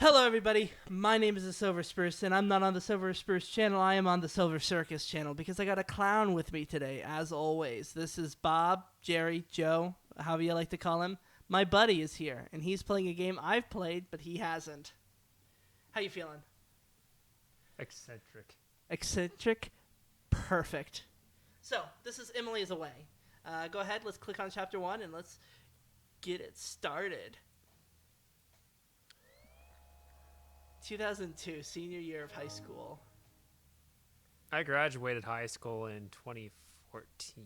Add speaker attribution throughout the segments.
Speaker 1: Hello everybody, my name is TheSilverSpruce, and I'm not on the TheSilverSpruce channel, I am on the Silver Circus channel, because I got a clown with me today, as always. This is Bob, Jerry, Joe, however you like to call him. My buddy is here, and he's playing a game I've played, but he hasn't. How you feeling?
Speaker 2: Eccentric.
Speaker 1: Eccentric? Perfect. So, this is Emily is Away. Go ahead, let's click on Chapter 1, and let's get it started. 2002, senior year of high school.
Speaker 2: I graduated high school in 2014.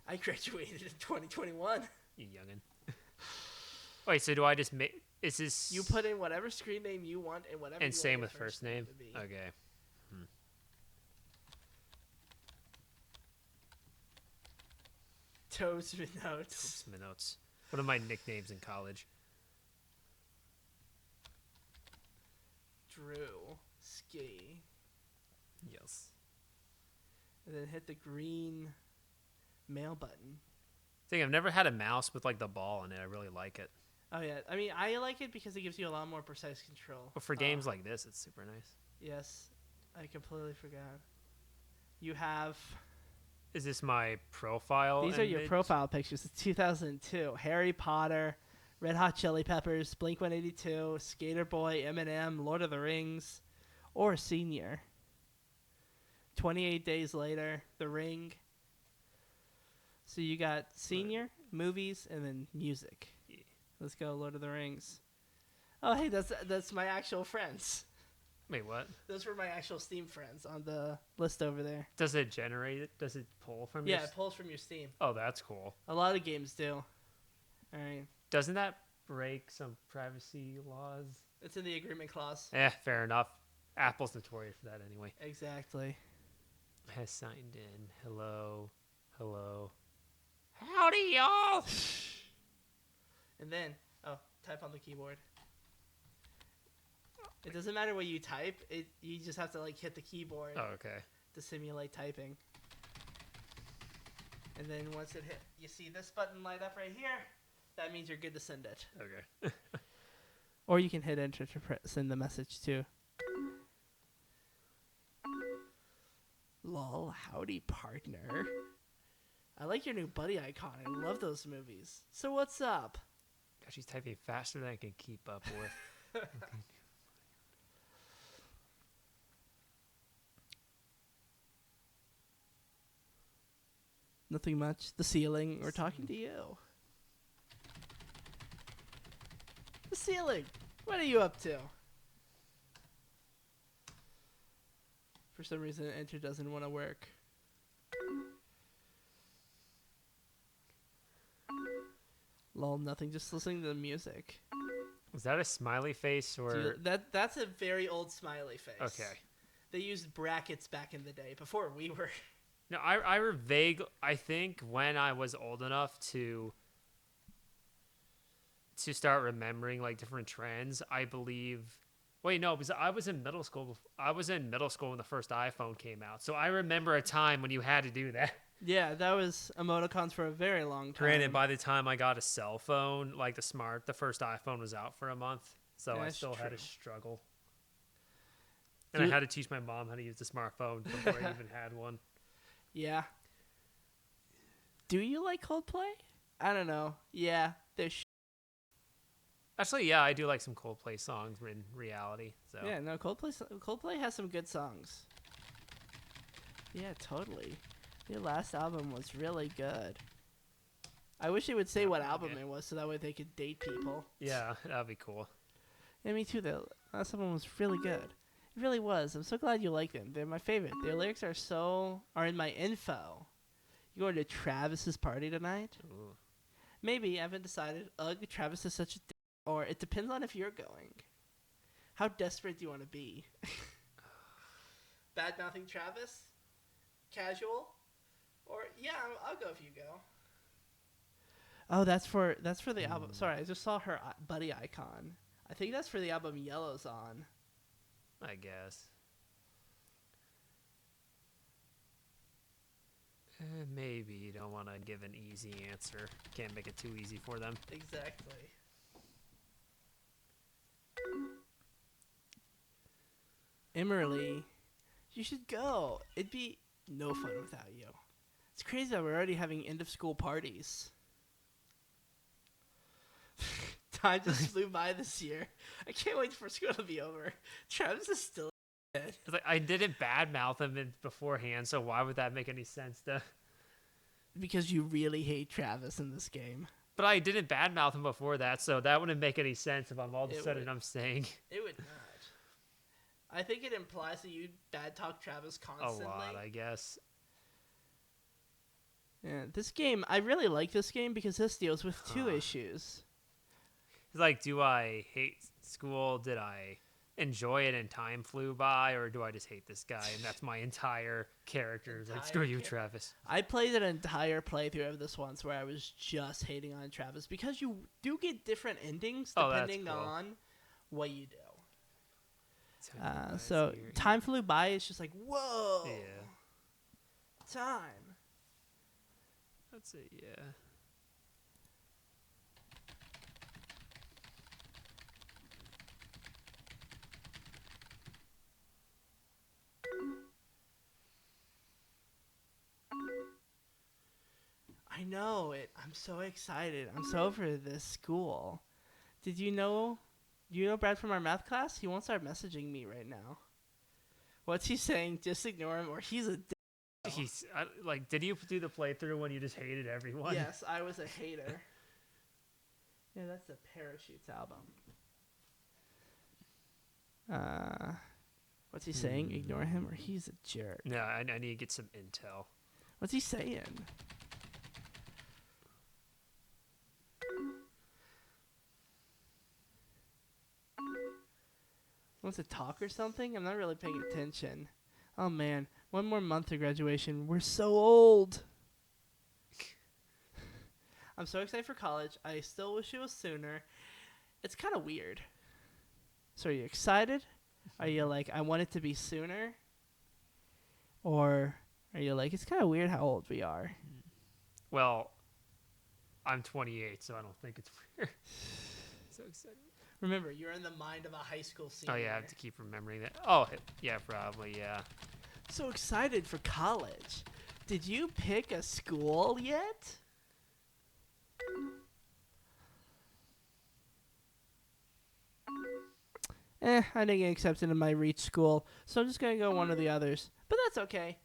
Speaker 1: I graduated in 2021.
Speaker 2: You youngin. Wait, so do I just make... Is this...
Speaker 1: You put in whatever screen name you want and whatever
Speaker 2: And
Speaker 1: you
Speaker 2: same
Speaker 1: want
Speaker 2: with first name?
Speaker 1: to be.
Speaker 2: Okay.
Speaker 1: Toes with notes.
Speaker 2: Minnows. One of my nicknames in college.
Speaker 1: Drew. Ski.
Speaker 2: Yes.
Speaker 1: And then hit the green mail button.
Speaker 2: Thing, I've never had a mouse with like the ball in it. I really like it.
Speaker 1: Oh yeah, I mean I like it because it gives you a lot more precise control.
Speaker 2: But for games like this, it's super nice.
Speaker 1: Yes, I completely forgot. You have...
Speaker 2: Is this my profile?
Speaker 1: These are your profile pictures. It's 2002. Harry Potter, Red Hot Chili Peppers, Blink-182, Skater Boy, Eminem, Lord of the Rings, or Senior. 28 Days Later, The Ring. So you got Senior, movies, and then music.
Speaker 2: Yeah.
Speaker 1: Let's go, Lord of the Rings. Oh, hey, that's my actual friends.
Speaker 2: Wait, what?
Speaker 1: Those were my actual Steam friends on the list over there.
Speaker 2: Does it generate it? Does it pull from
Speaker 1: Yeah, it pulls from your Steam.
Speaker 2: Oh, that's cool.
Speaker 1: A lot of games do. All right.
Speaker 2: Doesn't that break some privacy laws?
Speaker 1: It's in the agreement clause.
Speaker 2: Fair enough. Apple's notorious for that anyway.
Speaker 1: Exactly.
Speaker 2: Has signed in. Hello. Hello. Howdy, y'all.
Speaker 1: And then, type on the keyboard. It doesn't matter what you type. You just have to like hit the keyboard
Speaker 2: Oh, okay.
Speaker 1: to simulate typing. And then once it hit, you see this button light up right here. That means you're good to send it.
Speaker 2: Okay.
Speaker 1: Or you can hit enter to send the message too. Lol, howdy partner. I like your new buddy icon. I love those movies. So what's up?
Speaker 2: God, she's typing faster than I can keep up with.
Speaker 1: Nothing much. The ceiling. We're talking to you. The ceiling. What are you up to? For some reason, enter doesn't want to work. Lol, nothing. Just listening to the music.
Speaker 2: Is that a smiley face or...
Speaker 1: Dude, that's a very old smiley face.
Speaker 2: Okay.
Speaker 1: They used brackets back in the day, before we were...
Speaker 2: No, I think when I was old enough to start remembering like different trends, I believe... Wait, no, because I was in middle school. I was in middle school when the first iPhone came out. So I remember a time when you had to do that.
Speaker 1: Yeah, that was emoticons for a very long time.
Speaker 2: Granted, by the time I got a cell phone, like the first iPhone was out for a month. So I still had to struggle. And I had to teach my mom how to use the smartphone before I even had one.
Speaker 1: Yeah. Do you like Coldplay? I don't know. Yeah, there's...
Speaker 2: Actually, yeah, I do like some Coldplay songs in reality. So
Speaker 1: Yeah, no, Coldplay has some good songs. Yeah, totally. Their last album was really good. I wish they would say what album it was so that way they could date people.
Speaker 2: Yeah, that'd be cool.
Speaker 1: Yeah, me too. The last album was really good. It really was. I'm so glad you like them. They're my favorite. Their lyrics are in my info. You going to Travis's party tonight?
Speaker 2: Ooh.
Speaker 1: Maybe. I haven't decided. Ugh, Travis is such a or it depends on if you're going. How desperate do you want to be? Bad-mouthing Travis? Casual? Or, yeah, I'll go if you go. Oh, that's for the album. Sorry, I just saw her buddy icon. I think that's for the album Yellow's On.
Speaker 2: I guess. Maybe you don't want to give an easy answer. Can't make it too easy for them.
Speaker 1: Exactly. Emerly, you should go. It'd be no fun without you. It's crazy that we're already having end of school parties. Time just flew by this year. I can't wait for school to be over. Travis is still dead.
Speaker 2: It's like, I didn't badmouth him beforehand, so why would that make any sense to?
Speaker 1: Because you really hate Travis in this game.
Speaker 2: But I didn't badmouth him before that, so that wouldn't make any sense if I'm all of a sudden I'm saying.
Speaker 1: It would not. I think it implies that you bad talk Travis constantly.
Speaker 2: A lot, I guess.
Speaker 1: Yeah, this game, I really like this game because this deals with two issues.
Speaker 2: It's like, do I hate school? Did I enjoy it and time flew by? Or do I just hate this guy? And that's my entire character. Like, screw you, Travis.
Speaker 1: I played an entire playthrough of this once where I was just hating on Travis because you do get different endings depending on what you do. So time flew by. It's just like, whoa.
Speaker 2: Yeah.
Speaker 1: Time.
Speaker 2: That's it, yeah.
Speaker 1: I know it. I'm so excited. I'm so over this school. Did you know? Do you know Brad from our math class? He won't start messaging me right now. What's he saying? Just ignore him, or he's a.
Speaker 2: He's like, did you do the playthrough when you just hated everyone?
Speaker 1: Yes, I was a hater. Yeah, that's the Parachutes album. What's he saying? Ignore him, or he's a jerk.
Speaker 2: No, I need to get some intel.
Speaker 1: What's he saying? Wants to talk or something? I'm not really paying attention. Oh man, one more month to graduation. We're so old. I'm so excited for college. I still wish it was sooner. It's kind of weird. So are you excited? Are you like, I want it to be sooner? Or are you like, it's kind of weird how old we are?
Speaker 2: Well, I'm 28, so I don't think it's weird. So excited.
Speaker 1: Remember, you're in the mind of a high school senior.
Speaker 2: Oh, yeah, I have to keep remembering that. Oh, yeah, probably, yeah.
Speaker 1: So excited for college. Did you pick a school yet? I didn't get accepted in my Reach school, so I'm just going to go one of the others. But that's okay.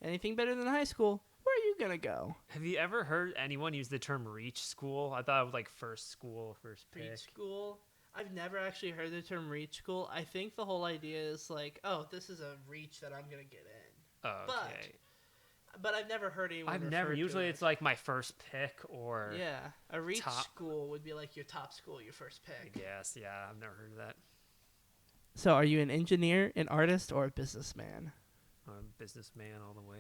Speaker 1: Anything better than high school, where are you going to go?
Speaker 2: Have you ever heard anyone use the term Reach school? I thought it was like first school, first pick.
Speaker 1: Reach school? I've never actually heard the term Reach school. I think the whole idea is like, oh, this is a Reach that I'm going to get in.
Speaker 2: Oh, okay.
Speaker 1: But I've never heard anyone
Speaker 2: Usually it's like my first pick or...
Speaker 1: Yeah, a Reach school would be like your top school, your first pick.
Speaker 2: Yes, yeah, I've never heard of that.
Speaker 1: So are you an engineer, an artist, or a businessman?
Speaker 2: I'm a businessman all the way.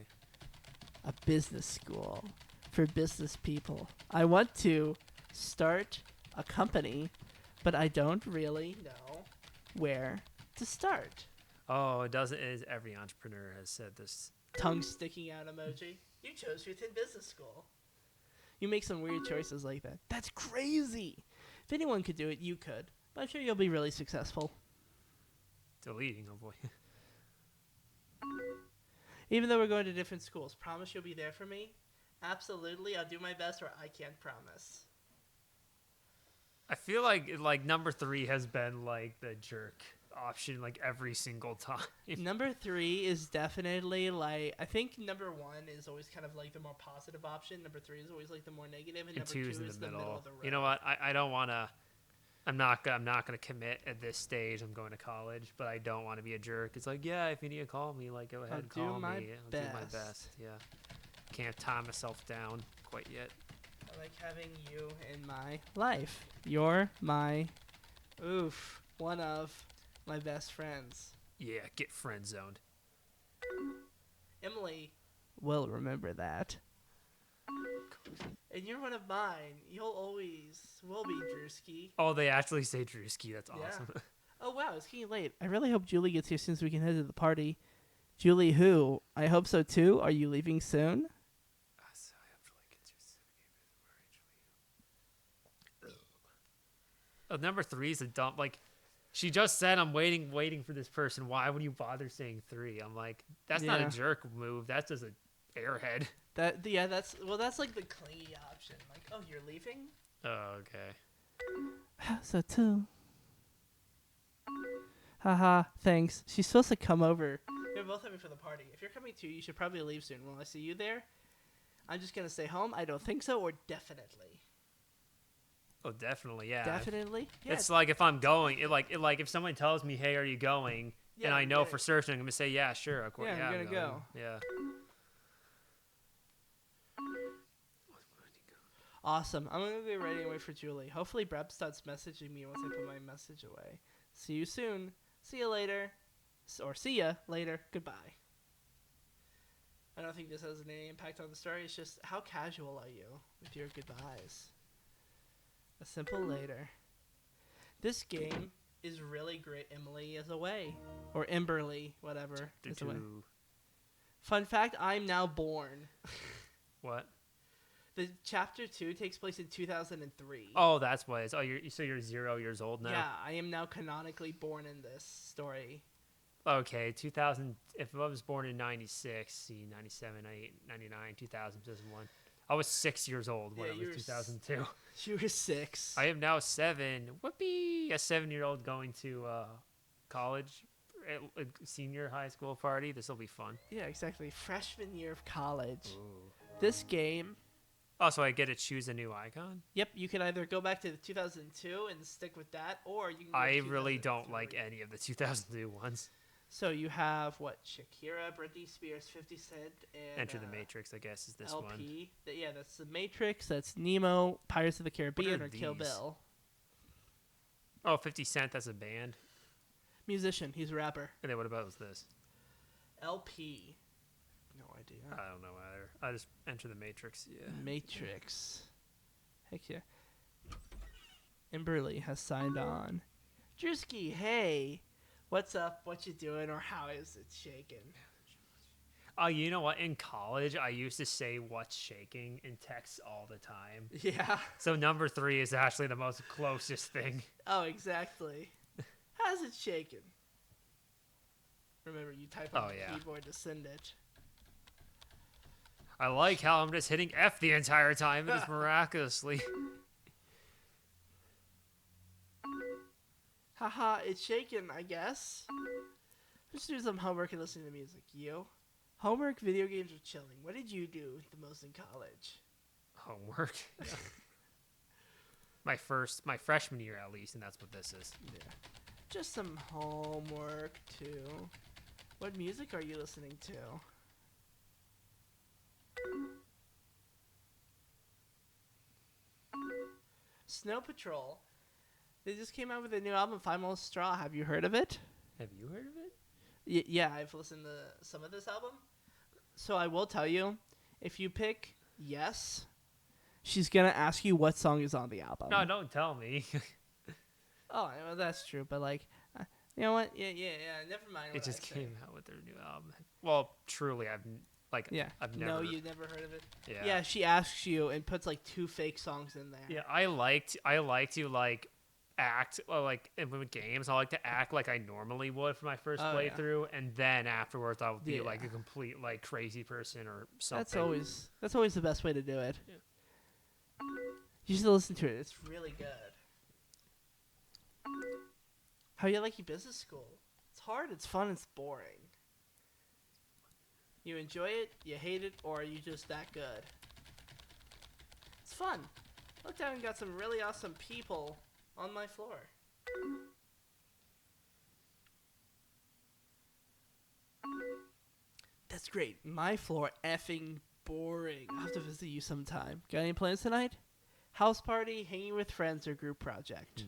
Speaker 1: A business school for business people. I want to start a company, but I don't really know where to start.
Speaker 2: Oh, it doesn't. Every entrepreneur has said this.
Speaker 1: Tongue sticking out emoji. You chose to attend business school. You make some weird choices like that. That's crazy. If anyone could do it, you could. But I'm sure you'll be really successful.
Speaker 2: Deleting, oh boy.
Speaker 1: Even though we're going to different schools, promise you'll be there for me? Absolutely, I'll do my best, or I can't promise.
Speaker 2: I feel like number 3 has been like the jerk option like every single time.
Speaker 1: Number 3 is definitely like, I think number 1 is always kind of like the more positive option. Number 3 is always like the more negative, and number 2 is the middle of the road.
Speaker 2: You know what? I don't want to. I'm not going to commit at this stage. I'm going to college, but I don't want to be a jerk. It's like, yeah, if you need to call me, like, go ahead, call me. I'll do my best. Yeah. Can't tie myself down quite yet.
Speaker 1: I like having you in my life. You're my, one of my best friends.
Speaker 2: Yeah, get friend zoned.
Speaker 1: Emily will remember that. And you're one of mine. Will be Drewski.
Speaker 2: Oh, they actually say Drewski. That's awesome.
Speaker 1: Yeah. Oh, wow. It's getting late. I really hope Julie gets here soon so we can head to the party. Julie who? I hope so, too. Are you leaving soon?
Speaker 2: Number 3 is a dump. Like, She just said I'm waiting for this person. Why would you bother saying 3? I'm like, that's not a jerk move. That's just a airhead.
Speaker 1: That's like the clingy option. Like, oh, you're leaving?
Speaker 2: Oh, okay.
Speaker 1: So too. Haha, thanks. She's supposed to come over. They're both having for the party. If you're coming too, you should probably leave soon. Will I see you there? I'm just gonna stay home. I don't think so, or definitely.
Speaker 2: Oh, definitely, yeah.
Speaker 1: Definitely? Yeah.
Speaker 2: It's like if I'm going, if someone tells me, hey, are you going? Yeah, and I know for certain, I'm going to say, yeah, sure, of course.
Speaker 1: Yeah, I'm going to go.
Speaker 2: Yeah.
Speaker 1: Awesome. I'm going to be ready and wait for Julie. Hopefully Breb starts messaging me once I put my message away. See you soon. See you later. Or see ya later. Goodbye. I don't think this has any impact on the story. It's just, how casual are you with your goodbyes? A simple later. This game is really great. Emily is away. Or Emberly, whatever. Is away. Fun fact, I'm now born.
Speaker 2: What?
Speaker 1: The chapter 2 takes place in 2003.
Speaker 2: Oh, that's what it is. Oh, you're 0 years old now?
Speaker 1: Yeah, I am now canonically born in this story.
Speaker 2: Okay, 2000. If I was born in 96, see, 97, 98, 99, 2000, 2001. I was 6 years old when it was 2002.
Speaker 1: You were 6.
Speaker 2: I am now 7. Whoopee! A 7-year-old going to college, senior high school party. This will be fun.
Speaker 1: Yeah, exactly. Freshman year of college.
Speaker 2: Ooh.
Speaker 1: This game.
Speaker 2: Oh, so I get to choose a new icon?
Speaker 1: Yep, you can either go back to the 2002 and stick with that, or you can.
Speaker 2: I really don't like any of the 2002 ones.
Speaker 1: So you have what? Shakira, Britney Spears, 50 Cent, and
Speaker 2: Enter the Matrix, I guess, is this
Speaker 1: LP.
Speaker 2: one.
Speaker 1: Yeah, that's the Matrix. That's Nemo, Pirates of the Caribbean, or
Speaker 2: these?
Speaker 1: Kill Bill.
Speaker 2: Oh, 50 Cent, that's a band?
Speaker 1: Musician, he's a rapper.
Speaker 2: And then what about this?
Speaker 1: LP. No idea.
Speaker 2: I don't know either. I just Enter the Matrix, yeah.
Speaker 1: Matrix. Heck yeah. Emberly has signed on. Drewski, hey. What's up? What you doing? Or how is it shaking?
Speaker 2: Oh, you know what? In college, I used to say what's shaking in texts all the time.
Speaker 1: Yeah.
Speaker 2: So number 3 is actually the most closest thing.
Speaker 1: Oh, exactly. How's it shaking? Remember, you type on the keyboard to send it.
Speaker 2: I like how I'm just hitting F the entire time. It is miraculously.
Speaker 1: Haha, it's shaking, I guess. Let's do some homework and listen to music. You? Homework, video games, or chilling? What did you do the most in college?
Speaker 2: Homework? Yeah. my freshman year at least, and that's what this is.
Speaker 1: Yeah. Just some homework, too. What music are you listening to? Snow Patrol. They just came out with a new album, Final Straw. Have you heard of it?
Speaker 2: Have you heard of it?
Speaker 1: Yeah, I've listened to some of this album. So I will tell you, if you pick yes, she's going to ask you what song is on the album.
Speaker 2: No, don't tell me.
Speaker 1: Oh, well, that's true. But, like, you know what? Yeah, never mind.
Speaker 2: It just came out with their new album. Well, truly, I've never.
Speaker 1: No, you never heard of it?
Speaker 2: Yeah.
Speaker 1: Yeah, she asks you and puts, like, 2 fake songs in there.
Speaker 2: Yeah, I like to, like, act, or, like, with games, I like to act like I normally would for my first playthrough, and then afterwards I would be, like, a complete, like, crazy person or something.
Speaker 1: That's always the best way to do it.
Speaker 2: Yeah.
Speaker 1: You should listen to it. It's really good. How you liking business school? It's hard, it's fun, it's boring. You enjoy it, you hate it, or are you just that good? It's fun. Look down and got some really awesome people on my floor. That's great. My floor effing boring. I'll have to visit you sometime. Got any plans tonight? House party, hanging with friends, or group project?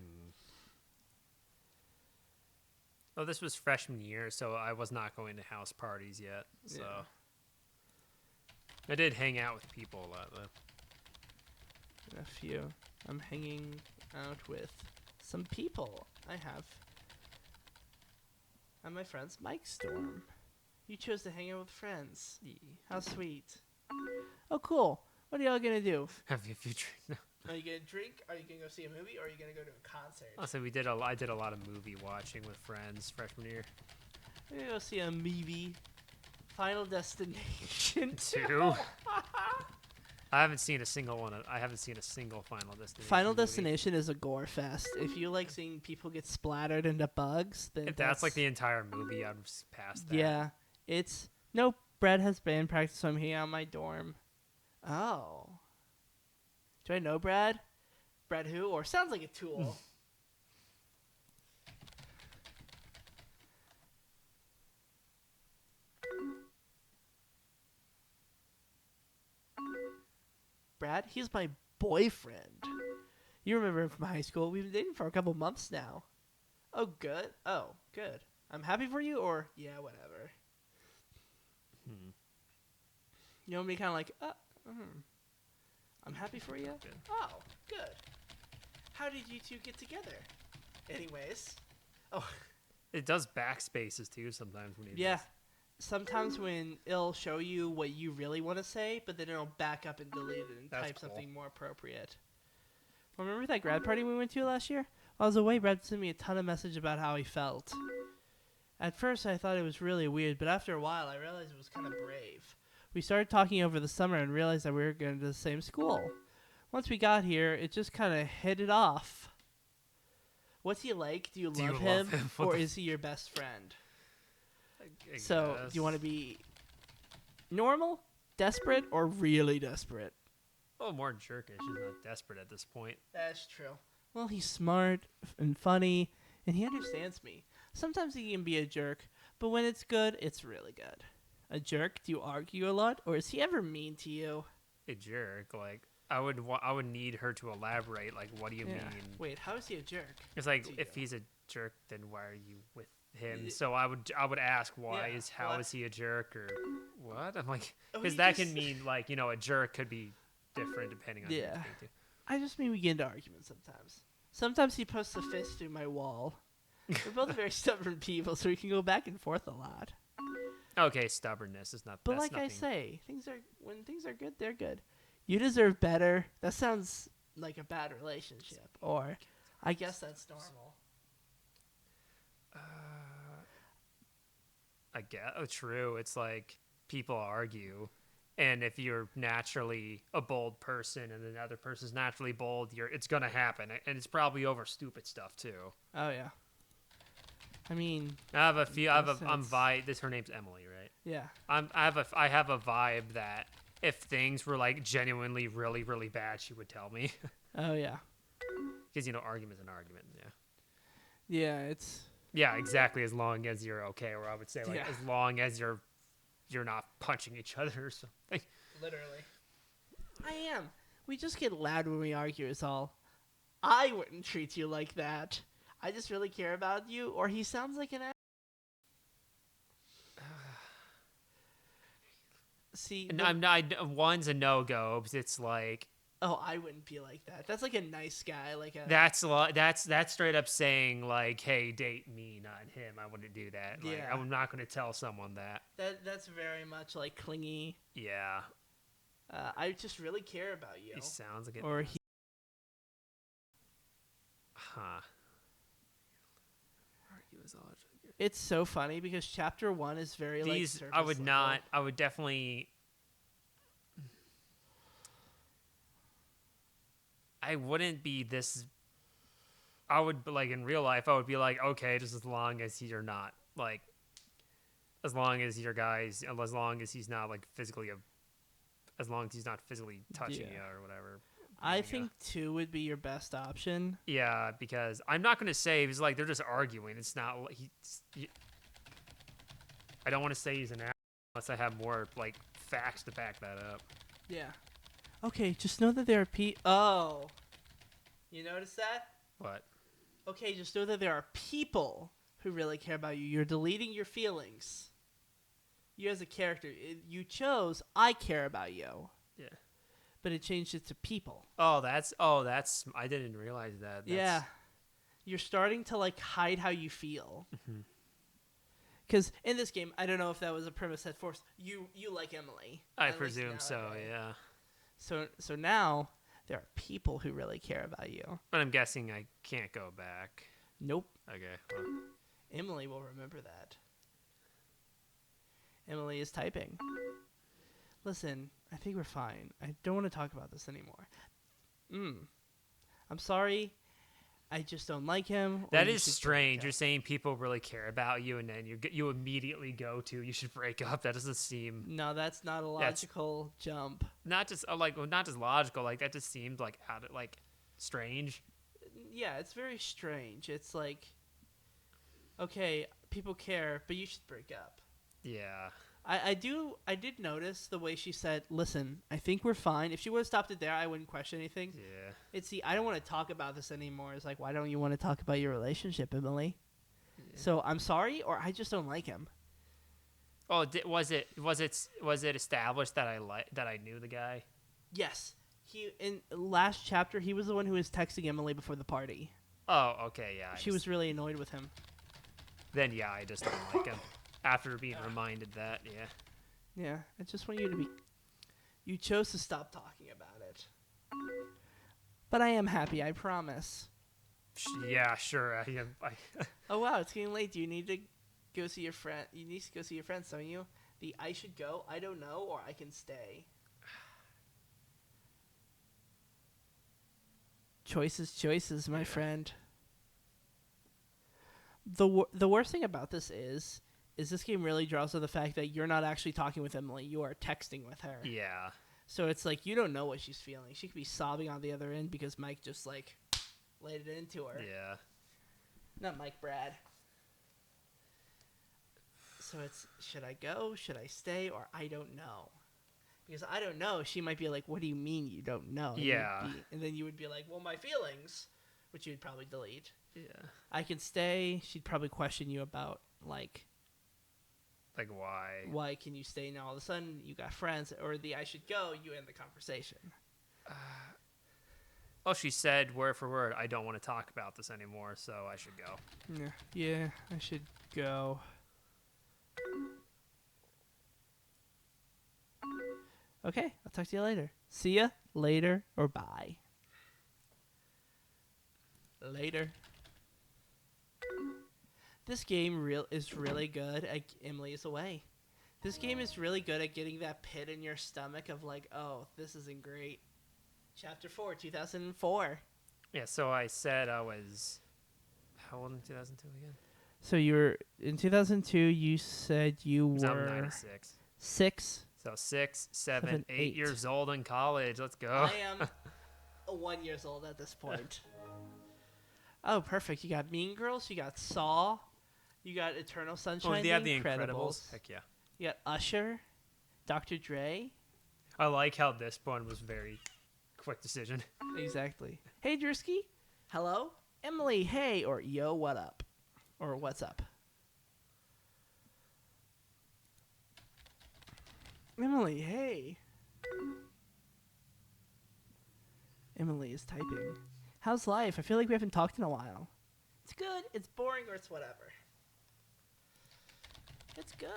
Speaker 2: Oh, this was freshman year, so I was not going to house parties yet. So I did hang out with people a lot, though.
Speaker 1: A few. I'm hanging out with some people. I'm my friend's Mike Storm. You chose to hang out with friends. How sweet. Oh, cool. What are y'all gonna do?
Speaker 2: Have you a few drinks?
Speaker 1: Are you gonna drink? Are you gonna go see a movie? Or are you gonna go to a concert?
Speaker 2: Also, I did a lot of movie watching with friends freshman year.
Speaker 1: I'm gonna go see a movie. Final Destination
Speaker 2: 2. I haven't seen a single one. I haven't seen a single Final Destination.
Speaker 1: Final
Speaker 2: movie.
Speaker 1: Destination is a gore fest. If you like seeing people get splattered into bugs, then
Speaker 2: if that's like the entire movie, I'd pass that.
Speaker 1: Yeah, it's nope. Brad has band practice, so I'm hanging out in my dorm. Oh, do I know Brad? Brad who? Or sounds like a tool. Brad, he's my boyfriend. You remember him from high school. We've been dating for a couple months now. Oh, good. Oh, good. I'm happy for you, or yeah, whatever. You know me, kind of like, I'm happy for you.
Speaker 2: Good.
Speaker 1: Oh, good. How did you two get together? Anyways, oh,
Speaker 2: It does backspaces too sometimes when you.
Speaker 1: yeah. Sometimes when it'll show you what you really want to say, but then it'll back up and delete it and
Speaker 2: That's
Speaker 1: type
Speaker 2: cool.
Speaker 1: something more appropriate. Remember that grad party we went to last year? While I was away, Brad sent me a ton of messages about how he felt. At first, I thought it was really weird, but after a while, I realized it was kind of brave. We started talking over the summer and realized that we were going to the same school. Once we got here, it just kind of hit it off. What's he like? Do you love him? Or is he your best friend?
Speaker 2: I
Speaker 1: So,
Speaker 2: guess.
Speaker 1: do you want to be normal, desperate, or really desperate?
Speaker 2: Oh, more jerkish. He's not desperate at this point.
Speaker 1: That's true. Well, he's smart and funny, and he understands me. Sometimes he can be a jerk, but when it's good, it's really good. A jerk? Do you argue a lot, or is he ever mean to you?
Speaker 2: A jerk. Like I would need her to elaborate. Like, what do you mean?
Speaker 1: Wait, how is he a jerk?
Speaker 2: It's like
Speaker 1: to
Speaker 2: if
Speaker 1: you?
Speaker 2: he's a jerk, then why are you with him? So I would ask how is he a jerk or what? I'm like, because that can mean like a jerk could be different depending on who you speak to.
Speaker 1: I just mean we get into arguments sometimes. Sometimes he posts a fist through my wall. We're both very stubborn people, so we can go back and forth a lot.
Speaker 2: Okay, stubbornness is not.
Speaker 1: But
Speaker 2: that's
Speaker 1: like I
Speaker 2: nothing.
Speaker 1: say, when things are good, they're good. You deserve better. That sounds like a bad relationship, or I guess that's normal.
Speaker 2: I guess true. It's like people argue, and if you're naturally a bold person, and the other person's naturally bold, it's gonna happen, and it's probably over stupid stuff too.
Speaker 1: Oh yeah. I mean,
Speaker 2: I'm vibe. Her name's Emily, right?
Speaker 1: yeah.
Speaker 2: I have a vibe that if things were like genuinely really really bad, she would tell me.
Speaker 1: Oh yeah.
Speaker 2: Because argument's an argument. Yeah.
Speaker 1: Yeah, it's.
Speaker 2: Yeah, exactly. As long as you're okay, or I would say as long as you're not punching each other or something.
Speaker 1: Literally. I am. We just get loud when we argue is all. I wouldn't treat you like that. I just really care about you, or he sounds like an ass. See,
Speaker 2: one's a no-go because it's like,
Speaker 1: oh, I wouldn't be like that. That's like a nice guy, like a.
Speaker 2: That's straight up saying like, hey, date me, not him. I wouldn't do that. Like,
Speaker 1: Yeah.
Speaker 2: I'm not going to tell someone that.
Speaker 1: That's very much like clingy.
Speaker 2: Yeah.
Speaker 1: I just really care about you.
Speaker 2: He sounds like it.
Speaker 1: Or he.
Speaker 2: Huh.
Speaker 1: It's so funny because chapter 1 is very like surface
Speaker 2: I would
Speaker 1: level.
Speaker 2: not. I would definitely. I wouldn't be this. I would like in real life. I would be like, okay, just as long as you're not like, as long as your guys, as long as he's not like physically, as long as he's not physically touching you or whatever.
Speaker 1: I think 2 would be your best option.
Speaker 2: Yeah, because I'm not gonna say it's like they're just arguing. It's not I don't want to say he's an ass unless I have more like facts to back that up.
Speaker 1: Yeah. Okay, just know that there are Oh. You notice that?
Speaker 2: What?
Speaker 1: Okay, just know that there are people who really care about you. You're deleting your feelings. You as a character, you chose I care about you.
Speaker 2: Yeah.
Speaker 1: But it changed it to people.
Speaker 2: That's I didn't realize that.
Speaker 1: Yeah. You're starting to like hide how you feel. Because in this game, I don't know if that was a premise that forced you like Emily.
Speaker 2: I presume so. Yeah.
Speaker 1: So now There are people who really care about you.
Speaker 2: But I'm guessing I can't go back.
Speaker 1: Nope.
Speaker 2: Okay. Well.
Speaker 1: Emily will remember that. Emily is typing. Listen, I think we're fine. I don't want to talk about this anymore. I'm sorry. I just don't like him.
Speaker 2: That is strange. You're saying people really care about you, and then you immediately go to you should break up. That doesn't seem.
Speaker 1: No, that's not a logical jump.
Speaker 2: Not just not just logical. Like that just seemed like strange.
Speaker 1: Yeah, it's very strange. It's like, okay, people care, but you should break up.
Speaker 2: Yeah.
Speaker 1: I did notice the way she said, listen, I think we're fine. If she would have stopped it there, I wouldn't question anything.
Speaker 2: Yeah.
Speaker 1: It's I don't want to talk about this anymore. It's like, why don't you want to talk about your relationship, Emily? Yeah. So I'm sorry, or I just don't like him.
Speaker 2: Oh, was it established that I knew the guy?
Speaker 1: Yes. In last chapter, he was the one who was texting Emily before the party.
Speaker 2: Oh, okay, yeah.
Speaker 1: She was really annoyed with him.
Speaker 2: Then yeah, I just don't like him. After being reminded that, yeah.
Speaker 1: Yeah, I just want you to be... You chose to stop talking about it. But I am happy, I promise.
Speaker 2: Yeah, sure. I am.
Speaker 1: Oh, wow, it's getting late. Do you need to go see your friend? You need to go see your friends, don't you? The I should go, I don't know, or I can stay. Choices, my friend. The worst thing about this is this game really draws on the fact that you're not actually talking with Emily. You are texting with her.
Speaker 2: Yeah.
Speaker 1: So it's like you don't know what she's feeling. She could be sobbing on the other end because Mike just like laid it into her.
Speaker 2: Yeah.
Speaker 1: Not Mike, Brad. So it's, should I go? Should I stay? Or I don't know. Because I don't know. She might be like, what do you mean you don't know?
Speaker 2: Yeah.
Speaker 1: And then you would be like, well, my feelings, which you would probably delete.
Speaker 2: Yeah.
Speaker 1: I can stay. She'd probably question you about like
Speaker 2: why?
Speaker 1: Why can you stay now? All of a sudden, you got friends, or the I should go. You end the conversation.
Speaker 2: She said word for word, I don't want to talk about this anymore, so I should go.
Speaker 1: Yeah, I should go. Okay, I'll talk to you later. See ya later or bye. Later. This game is really good at Emily is away. This game is really good at getting that pit in your stomach of like, oh, this isn't great. Chapter 4, 2004.
Speaker 2: Yeah, so I said I was... How old in 2002 again?
Speaker 1: So you were... In 2002, you said you were...
Speaker 2: I'm 96.
Speaker 1: 6.
Speaker 2: So 6, 7, 8 years old in college. Let's go.
Speaker 1: I am 1 year old at this point. Oh, perfect. You got Mean Girls. You got Saw. You got Eternal Sunshine.
Speaker 2: Oh, they have The Incredibles. Heck yeah.
Speaker 1: You got Usher. Dr. Dre.
Speaker 2: I like how this one was very quick decision.
Speaker 1: Exactly. Hey, Drisky. Hello? Emily, hey. Or yo, what up? Or what's up? Emily, hey. Emily is typing. How's life? I feel like we haven't talked in a while. It's good. It's boring, or it's whatever. It's good.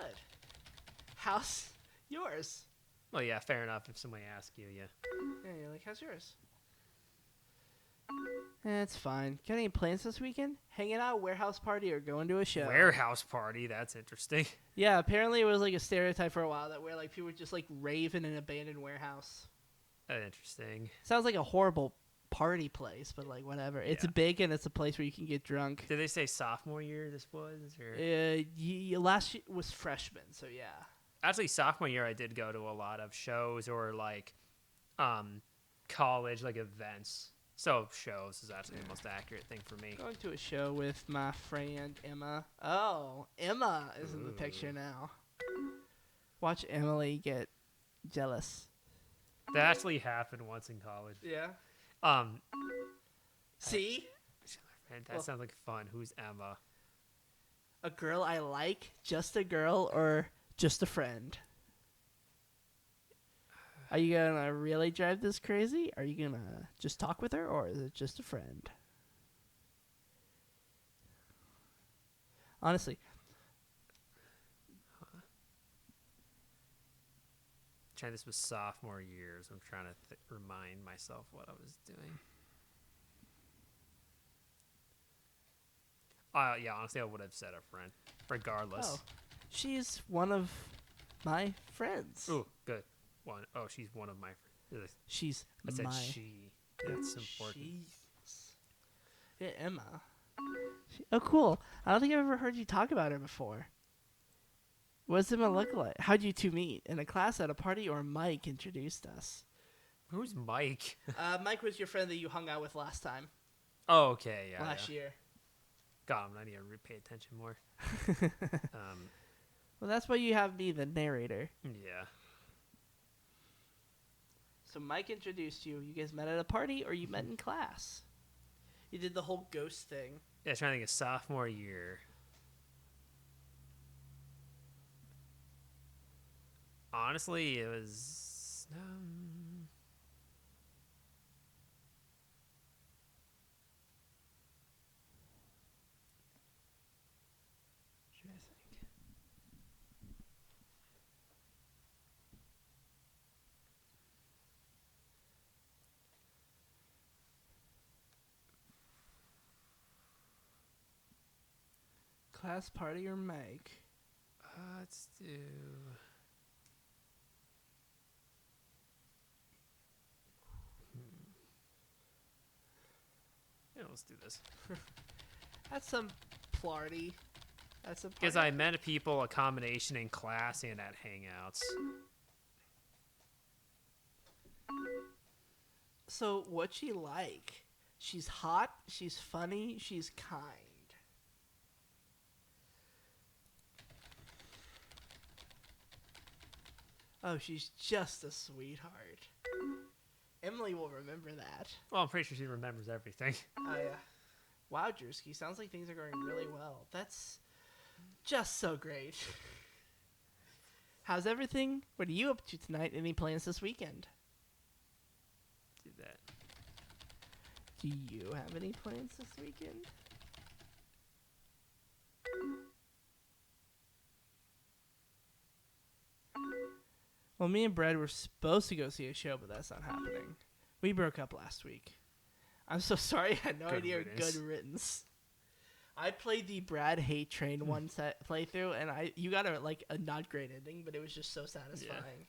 Speaker 1: How's yours?
Speaker 2: Well, yeah, fair enough. If somebody asks you, yeah.
Speaker 1: Yeah, you're like, how's yours? It's fine. Got any plans this weekend? Hanging out, warehouse party, or going to a show?
Speaker 2: Warehouse party? That's interesting.
Speaker 1: Yeah, apparently it was like a stereotype for a while that where like people would just like rave in an abandoned warehouse.
Speaker 2: Interesting.
Speaker 1: Sounds like a horrible party place, but like whatever. Yeah. It's big and it's a place where you can get drunk.
Speaker 2: Did they say sophomore year this was? Or?
Speaker 1: Last year was freshman, so yeah.
Speaker 2: Actually, sophomore year I did go to a lot of shows or like college like events. So shows is actually the most accurate thing for me.
Speaker 1: Going to a show with my friend Emma. Oh, Emma is in the picture now. Watch Emily get jealous.
Speaker 2: That actually happened once in college.
Speaker 1: Yeah. See?
Speaker 2: That sounds like fun. Who's Emma?
Speaker 1: A girl I like? Just a girl or just a friend? Are you gonna really drive this crazy? Are you gonna just talk with her, or is it just a friend? Honestly.
Speaker 2: This was sophomore year, so I'm trying to remind myself what I was doing. Yeah, honestly, I would have said a friend, regardless.
Speaker 1: Oh, she's one of my friends.
Speaker 2: Ooh, good. She's one of my friends. I said she. That's important.
Speaker 1: Yeah, Emma. Oh, cool. I don't think I've ever heard you talk about her before. What does Emma look like? How'd you two meet? In a class, at a party, or Mike introduced us?
Speaker 2: Who's Mike?
Speaker 1: Mike was your friend that you hung out with last time.
Speaker 2: Oh, okay, yeah.
Speaker 1: Last year.
Speaker 2: God, I need to pay attention more.
Speaker 1: Well, that's why you have me, the narrator.
Speaker 2: Yeah.
Speaker 1: So Mike introduced you. You guys met at a party, or you met in class? You did the whole ghost thing.
Speaker 2: Yeah, trying to think of sophomore year. Honestly, it was.
Speaker 1: Should I think? Class party or Mike?
Speaker 2: Let's do. Yeah, let's do this.
Speaker 1: That's some party.
Speaker 2: Because I met people a combination in class and at hangouts.
Speaker 1: So what's she like? She's hot, she's funny, she's kind. Oh, she's just a sweetheart. Emily will remember that.
Speaker 2: Well, I'm pretty sure she remembers everything.
Speaker 1: Oh, yeah. Wow, Drewski, sounds like things are going really well. That's just so great. How's everything? What are you up to tonight? Any plans this weekend?
Speaker 2: Do that.
Speaker 1: Do you have any plans this weekend? Well, me and Brad were supposed to go see a show, but that's not happening. We broke up last week. I'm so sorry. I had no idea. Good riddance. I played the Brad Hate Train one set playthrough, and you got a not great ending, but it was just so satisfying.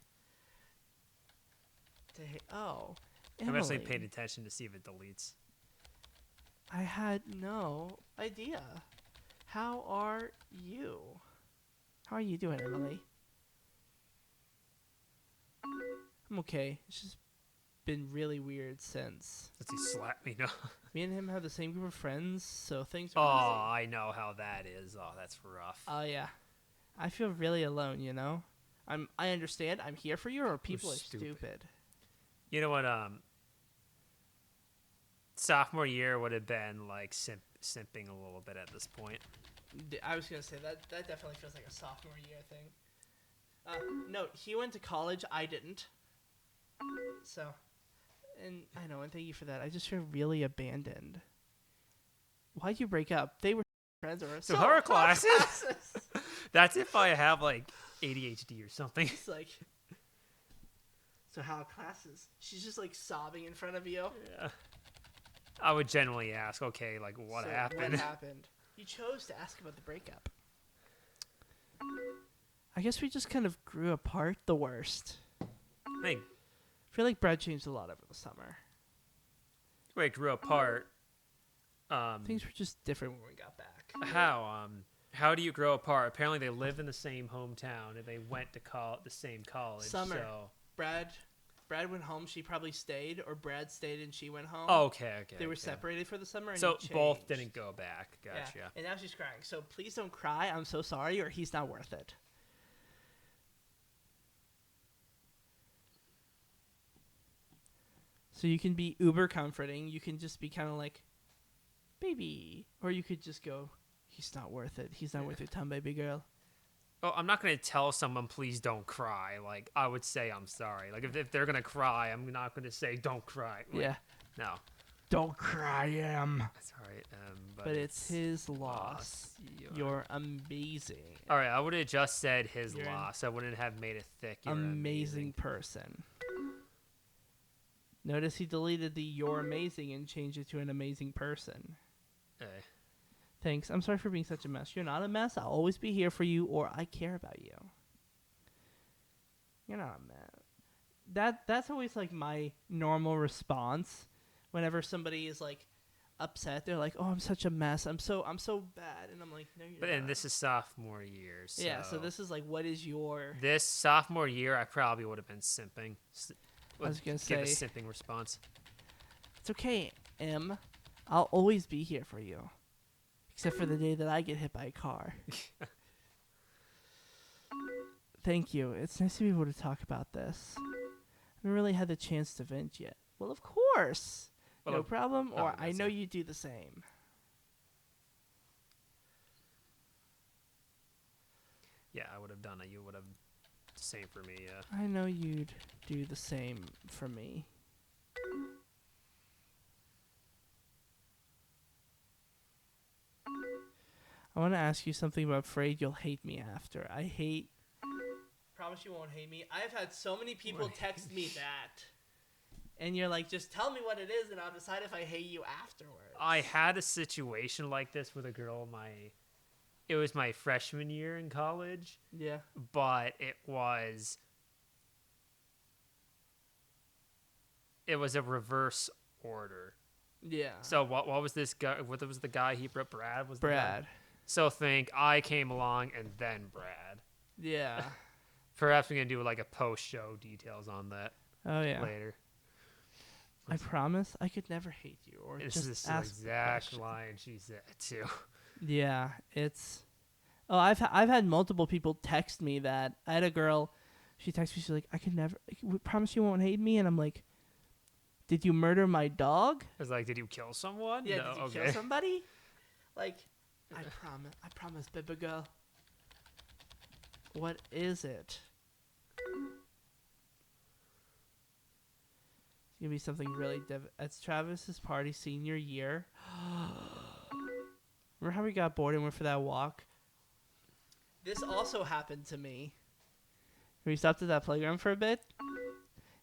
Speaker 1: Oh, Emily.
Speaker 2: I'm actually paying attention to see if it deletes.
Speaker 1: I had no idea. How are you? How are you doing, Emily? I'm okay. It's just been really weird since.
Speaker 2: Does he slap me? No.
Speaker 1: Me and him have the same group of friends, so things
Speaker 2: are
Speaker 1: easy.
Speaker 2: I know how that is. Oh, that's rough.
Speaker 1: Oh, yeah. I feel really alone, you know? I understand. I'm here for you, or people are stupid.
Speaker 2: You know what? Sophomore year would have been like simping a little bit at this point.
Speaker 1: I was going to say, that definitely feels like a sophomore year thing. No, he went to college. I didn't. So, and I know, and thank you for that. I just feel really abandoned. Why'd you break up? They were friends or
Speaker 2: so her classes? That's if I have like ADHD or something.
Speaker 1: It's like, so how classes? She's just like sobbing in front of you.
Speaker 2: Yeah. I would generally ask, okay, like what happened?
Speaker 1: What happened? You chose to ask about the breakup. I guess we just kind of grew apart the worst.
Speaker 2: I
Speaker 1: feel like Brad changed a lot over the summer.
Speaker 2: We grew apart.
Speaker 1: Things were just different when we got back.
Speaker 2: How do you grow apart? Apparently they live in the same hometown and they went to the same college.
Speaker 1: Summer.
Speaker 2: So.
Speaker 1: Brad went home. She probably stayed, or Brad stayed and she went home.
Speaker 2: Oh, okay.
Speaker 1: They were separated for the summer. And
Speaker 2: so both didn't go back. Gotcha.
Speaker 1: Yeah. And now she's crying. So please don't cry. I'm so sorry, or he's not worth it. So you can be uber comforting. You can just be kind of like, baby. Or you could just go, he's not worth it. He's not worth your time, baby girl.
Speaker 2: Oh, I'm not going to tell someone, please don't cry. Like, I would say I'm sorry. Like, if they're going to cry, I'm not going to say don't cry. Like,
Speaker 1: yeah.
Speaker 2: No.
Speaker 1: Don't cry, Em.
Speaker 2: Sorry,
Speaker 1: But it's his loss. You're amazing.
Speaker 2: All right, I would have just said his
Speaker 1: You're
Speaker 2: loss. I wouldn't have made it thick. You're
Speaker 1: amazing person. Notice he deleted the "you're amazing" and changed it to "an amazing person."
Speaker 2: Hey.
Speaker 1: Thanks. I'm sorry for being such a mess. You're not a mess. I'll always be here for you, or I care about you. You're not a mess. That's always like my normal response whenever somebody is like upset. They're like, "Oh, I'm such a mess. I'm so bad," and I'm like, "No, you're not."
Speaker 2: And this is sophomore year. So
Speaker 1: yeah. So this is like, what is your?
Speaker 2: This sophomore year, I probably would have been simping.
Speaker 1: I was gonna
Speaker 2: give
Speaker 1: say
Speaker 2: a simping response.
Speaker 1: It's okay, Em. I'll always be here for you, except for the day that I get hit by a car. Thank you. It's nice to be able to talk about this. I haven't really had the chance to vent yet. Well, of course.
Speaker 2: Well,
Speaker 1: no problem. Or I know
Speaker 2: it.
Speaker 1: you do the same.
Speaker 2: Yeah, I would have done it. You would have the same for me, yeah.
Speaker 1: I know you'd do the same for me. I want to ask you something, but I'm afraid you'll hate me after. Promise you won't hate me. I've had so many people text me that. And you're like, just tell me what it is, and I'll decide if I hate you afterwards.
Speaker 2: I had a situation like this with a girl it was my freshman year in college.
Speaker 1: Yeah.
Speaker 2: But it was a reverse order.
Speaker 1: Yeah.
Speaker 2: So what was this guy? What was the guy he wrote? Brad was the
Speaker 1: Brad.
Speaker 2: guy? So think I came along and then Brad.
Speaker 1: Yeah.
Speaker 2: Perhaps we're gonna do like a post-show details on that.
Speaker 1: Oh yeah.
Speaker 2: Later.
Speaker 1: I promise I could never hate you or
Speaker 2: This
Speaker 1: just
Speaker 2: is the
Speaker 1: ask
Speaker 2: exact line she said too.
Speaker 1: Yeah, it's. Oh, I've had multiple people text me that. I had a girl. She texted me. She's like, "I could never. We promise you won't hate me." And I'm like, "Did you murder my dog?"
Speaker 2: I was like, "Did you kill someone?"
Speaker 1: Yeah.
Speaker 2: No,
Speaker 1: Did you kill somebody? Like, I promise, baby girl. What is it? It's gonna be something really It's Travis's party senior year. Remember how we got bored and went for that walk? This also happened to me. We stopped at that playground for a bit.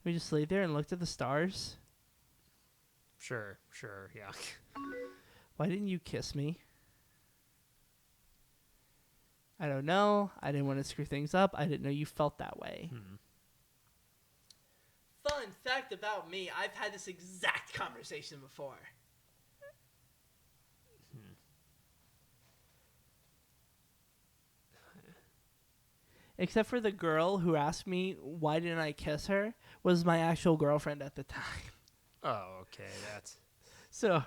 Speaker 1: We just laid there and looked at the stars.
Speaker 2: Sure, yeah.
Speaker 1: Why didn't you kiss me? I don't know. I didn't want to screw things up. I didn't know you felt that way. Fun fact about me, I've had this exact conversation before. Except for the girl who asked me why didn't I kiss her was my actual girlfriend at the time.
Speaker 2: Oh, okay, that's...
Speaker 1: So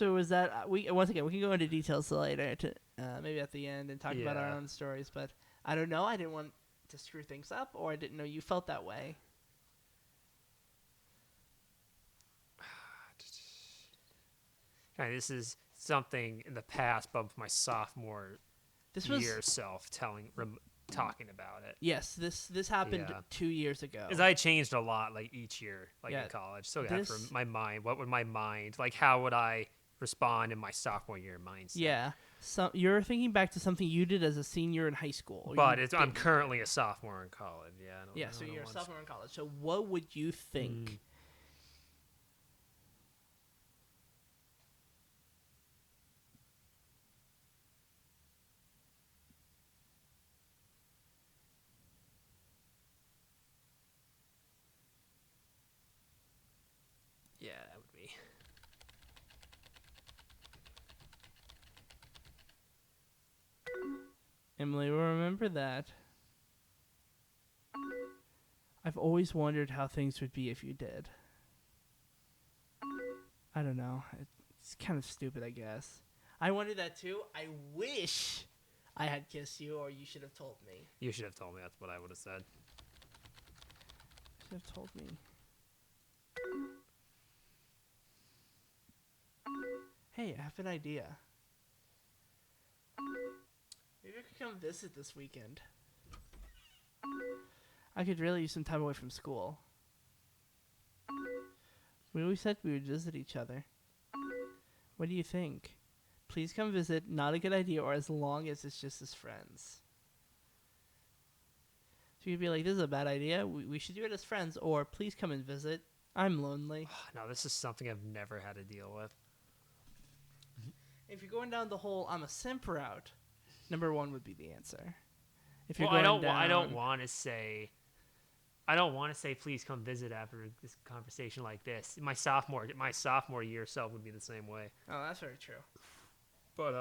Speaker 1: was that once again we can go into details later to maybe at the end and talk about our own stories, but I don't know. I didn't want to screw things up, or I didn't know you felt that way.
Speaker 2: This is something in the past, but my sophomore year self talking about it.
Speaker 1: Yes, this happened 2 years ago.
Speaker 2: Because I changed a lot, like each year, like in college. So for my mind, what would my mind, like how would I respond in my sophomore year mindset?
Speaker 1: Yeah, so you're thinking back to something you did as a senior in high school.
Speaker 2: But I'm currently a sophomore in college. Yeah.
Speaker 1: So you're a sophomore in college. So what would you think?
Speaker 2: Yeah, that would be.
Speaker 1: Emily will remember that. I've always wondered how things would be if you did. I don't know. It's kind of stupid, I guess. I wondered that too. I wish I had kissed you, or you should have told me.
Speaker 2: You should have told me. That's what I would have said.
Speaker 1: Should have told me. Hey, I have an idea. Maybe I could come visit this weekend. I could really use some time away from school. We always said we would visit each other. What do you think? Please come visit. Not a good idea, or as long as it's just as friends. So you'd be like, this is a bad idea. We should do it as friends, or please come and visit. I'm lonely.
Speaker 2: No, this is something I've never had to deal with.
Speaker 1: If you're going down the whole I'm a simp route, number 1 would be the answer. If
Speaker 2: you're I don't want to say please come visit after this conversation like this. My sophomore year self would be the same way.
Speaker 1: Oh, that's very true.
Speaker 2: But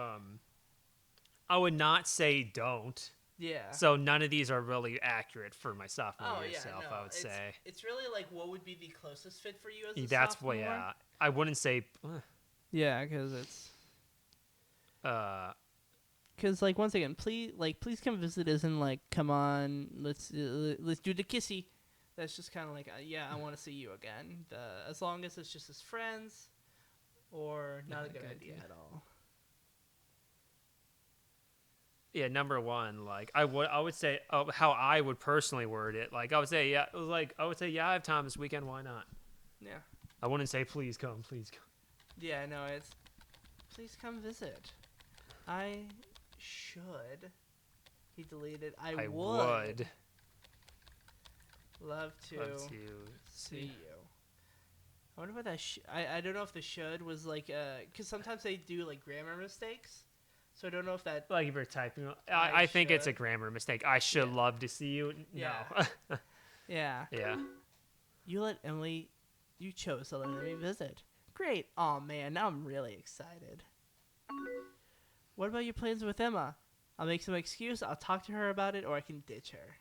Speaker 2: I would not say don't.
Speaker 1: Yeah.
Speaker 2: So none of these are really accurate for my sophomore year self, I would say.
Speaker 1: It's really like what would be the closest fit for you as a
Speaker 2: That's
Speaker 1: sophomore?
Speaker 2: Yeah. I wouldn't say
Speaker 1: yeah, because it's because like once again, please come visit isn't like come on, let's do the kissy. That's just kind of like yeah, I want to see you again. As long as it's just as friends, or not a good idea at all.
Speaker 2: Yeah, number 1, like I would say how I would personally word it. Like I would say yeah, I have time this weekend. Why not?
Speaker 1: Yeah.
Speaker 2: I wouldn't say please come.
Speaker 1: Yeah, no, it's please come visit. I should. He deleted. I would. Love to see you. I wonder what that. I don't know if the should was like because sometimes they do like grammar mistakes. So I don't know if that...
Speaker 2: Like if you're typing... I think it's a grammar mistake. I should love to see you.
Speaker 1: Yeah.
Speaker 2: No.
Speaker 1: Yeah.
Speaker 2: Yeah.
Speaker 1: You chose to let Emily visit. Great. Oh, man. Now I'm really excited. What about your plans with Emma? I'll make some excuse. I'll talk to her about it, or I can ditch her.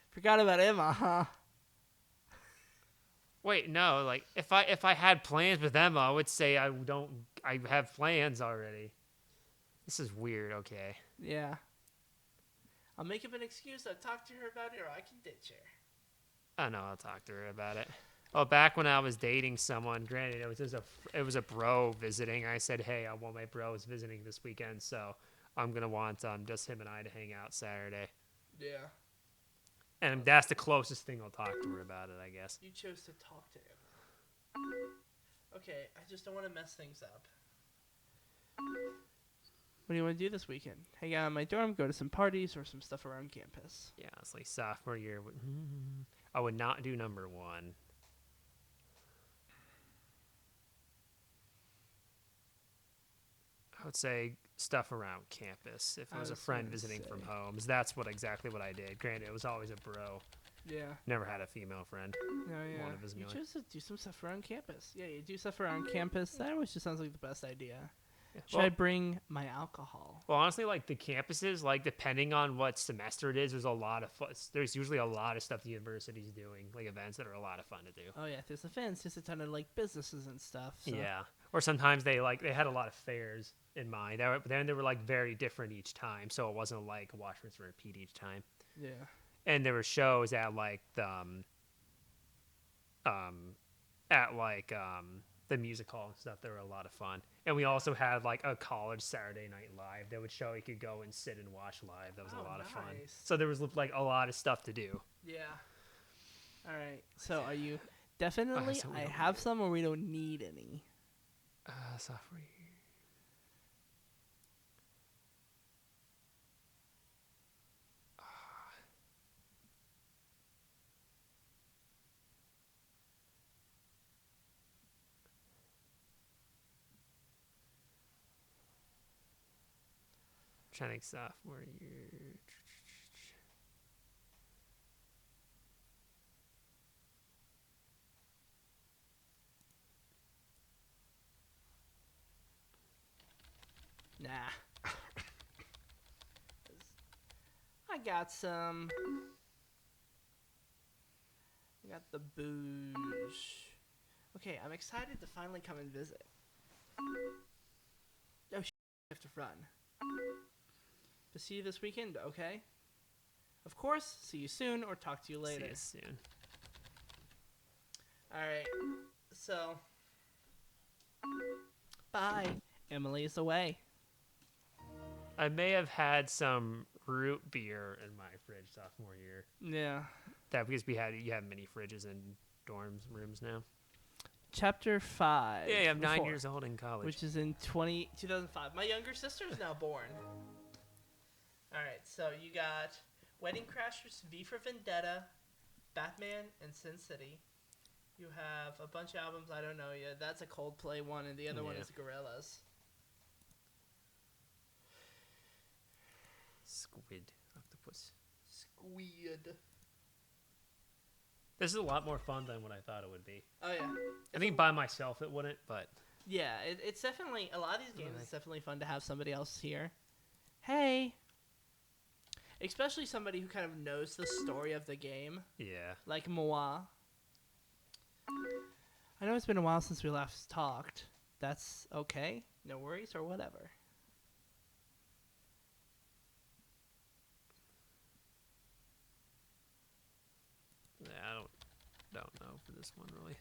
Speaker 1: Forgot about Emma, huh?
Speaker 2: Wait, no. Like if I had plans with Emma, I would say I have plans already. This is weird. Okay.
Speaker 1: Yeah. I'll make up an excuse. I'll talk to her about it, or I can ditch her.
Speaker 2: I know. I'll talk to her about it. Well, back when I was dating someone, granted it was a bro visiting. I said, hey, I want my bros visiting this weekend, so I'm gonna want just him and I to hang out Saturday.
Speaker 1: Yeah.
Speaker 2: And that's the closest thing I'll talk to her about it, I guess.
Speaker 1: You chose to talk to him. Okay, I just don't want to mess things up. What do you want to do this weekend? Hang out in my dorm, go to some parties, or some stuff around campus?
Speaker 2: Yeah, it's like sophomore year. I would not do number 1. I would say stuff around campus. If it was a friend visiting from home, that's exactly what I did. Granted, it was always a bro.
Speaker 1: Yeah.
Speaker 2: Never had a female friend.
Speaker 1: No, yeah. You chose to do some stuff around campus. Yeah, you do stuff around campus. That always just sounds like the best idea. Yeah. Should I bring my alcohol?
Speaker 2: Well, honestly, like the campuses, like depending on what semester it is, there's usually a lot of stuff the university's doing, like events that are a lot of fun to do.
Speaker 1: Oh yeah, there's events, there's a ton of like businesses and stuff. So.
Speaker 2: Yeah. Or sometimes they had a lot of fairs in mind. They were like very different each time, so it wasn't like a wash, rinse, and repeat each time.
Speaker 1: Yeah.
Speaker 2: And there were shows at like the the music hall and stuff. They were a lot of fun. And we also had like a college Saturday Night Live that would show you could go and sit and watch live. That was a lot of fun. So there was like a lot of stuff to do.
Speaker 1: Yeah. All right. So are you definitely? I have some, or we don't need any.
Speaker 2: Software year. Trying to think sophomore year.
Speaker 1: Nah. I got some. I got the booze. Okay, I'm excited to finally come and visit. Oh, I have to run. But see you this weekend, okay? Of course, see you soon or talk to you later.
Speaker 2: See you soon.
Speaker 1: Alright, so. Bye. Emily is away.
Speaker 2: I may have had some root beer in my fridge sophomore year.
Speaker 1: Yeah.
Speaker 2: That because you have mini fridges in dorms rooms now.
Speaker 1: Chapter 5.
Speaker 2: Yeah, I'm 9 years old in college.
Speaker 1: Which is in 2005. My younger sister's now born. Alright, so you got Wedding Crashers, V for Vendetta, Batman, and Sin City. You have a bunch of albums I don't know yet. That's a Coldplay one, and the other one is Gorillaz.
Speaker 2: Squid. Octopus.
Speaker 1: Squid.
Speaker 2: This is a lot more fun than what I thought it would be.
Speaker 1: Oh, yeah.
Speaker 2: I think by myself it wouldn't, but...
Speaker 1: Yeah, it's definitely... A lot of these games, it's definitely fun to have somebody else here. Hey! Especially somebody who kind of knows the story of the game.
Speaker 2: Yeah.
Speaker 1: Like moi. I know it's been a while since we last talked. That's okay. No worries or whatever.
Speaker 2: Yeah, I don't know for this one, really.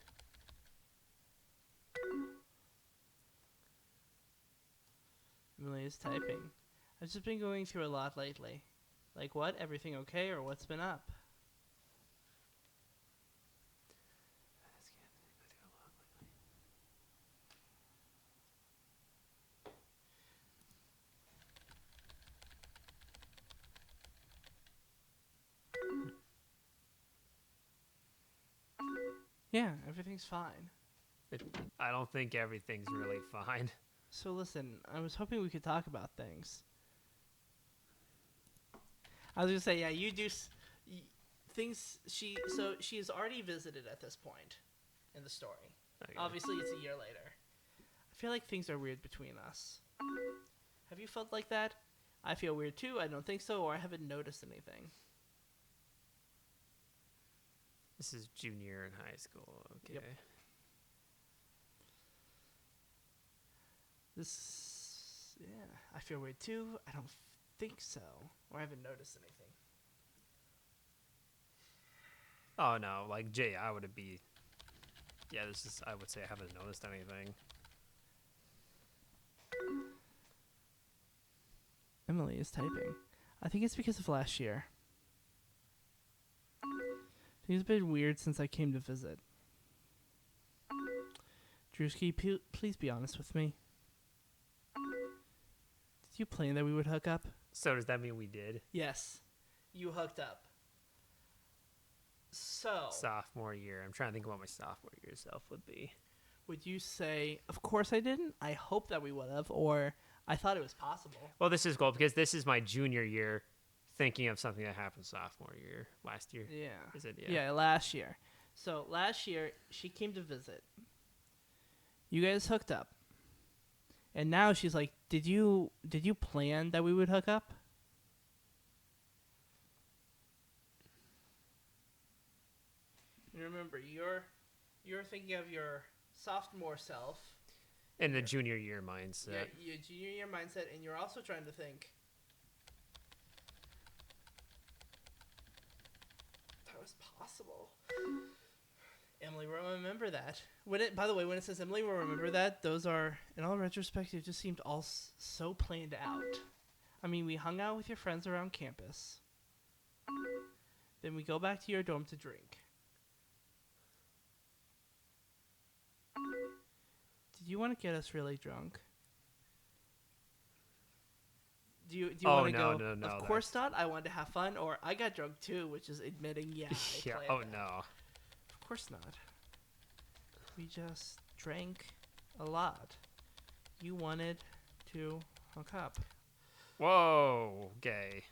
Speaker 1: Emily is typing. I've just been going through a lot lately. Like what? Everything okay or what's been up? Yeah, everything's fine.
Speaker 2: I don't think everything's really fine.
Speaker 1: So listen, I was hoping we could talk about things. I was gonna say, yeah, you do things. She has already visited at this point in the story. Okay. Obviously, it's a year later. I feel like things are weird between us. Have you felt like that? I feel weird too. I don't think so, or I haven't noticed anything.
Speaker 2: This is junior in high school. Okay. Yep.
Speaker 1: I feel weird too. I don't think so, or I haven't noticed anything.
Speaker 2: Oh no, like Jay, I would be. Yeah, I would say I haven't noticed anything.
Speaker 1: Emily is typing. I think it's because of last year. Things have been weird since I came to visit. Drewski, please be honest with me. Did you plan that we would hook up?
Speaker 2: So does that mean we did?
Speaker 1: Yes. You hooked up. So.
Speaker 2: Sophomore year. I'm trying to think what my sophomore year self would be.
Speaker 1: Would you say, of course I didn't? I hope that we would have, or I thought it was possible.
Speaker 2: Well, this is cool because this is my junior year thinking of something that happened sophomore year. Last year?
Speaker 1: Yeah.
Speaker 2: Is it? Yeah.
Speaker 1: Yeah, last year. So last year, she came to visit. You guys hooked up. And now she's like, did you plan that we would hook up? And remember, you're thinking of your sophomore self.
Speaker 2: And the junior year mindset.
Speaker 1: Yeah, your junior year mindset, and you're also trying to think, that was possible. Emily will remember that. By the way, when it says Emily will remember that, those are, in all retrospect, it just seemed all so planned out. I mean, we hung out with your friends around campus. Then we go back to your dorm to drink. Did you want to get us really drunk? Do you want to go?
Speaker 2: No.
Speaker 1: Of course not. I wanted to have fun, or I got drunk too, which is admitting, yeah.
Speaker 2: Yeah. Oh no.
Speaker 1: Of course not. We just drank a lot. You wanted to hook up.
Speaker 2: Whoa. Okay.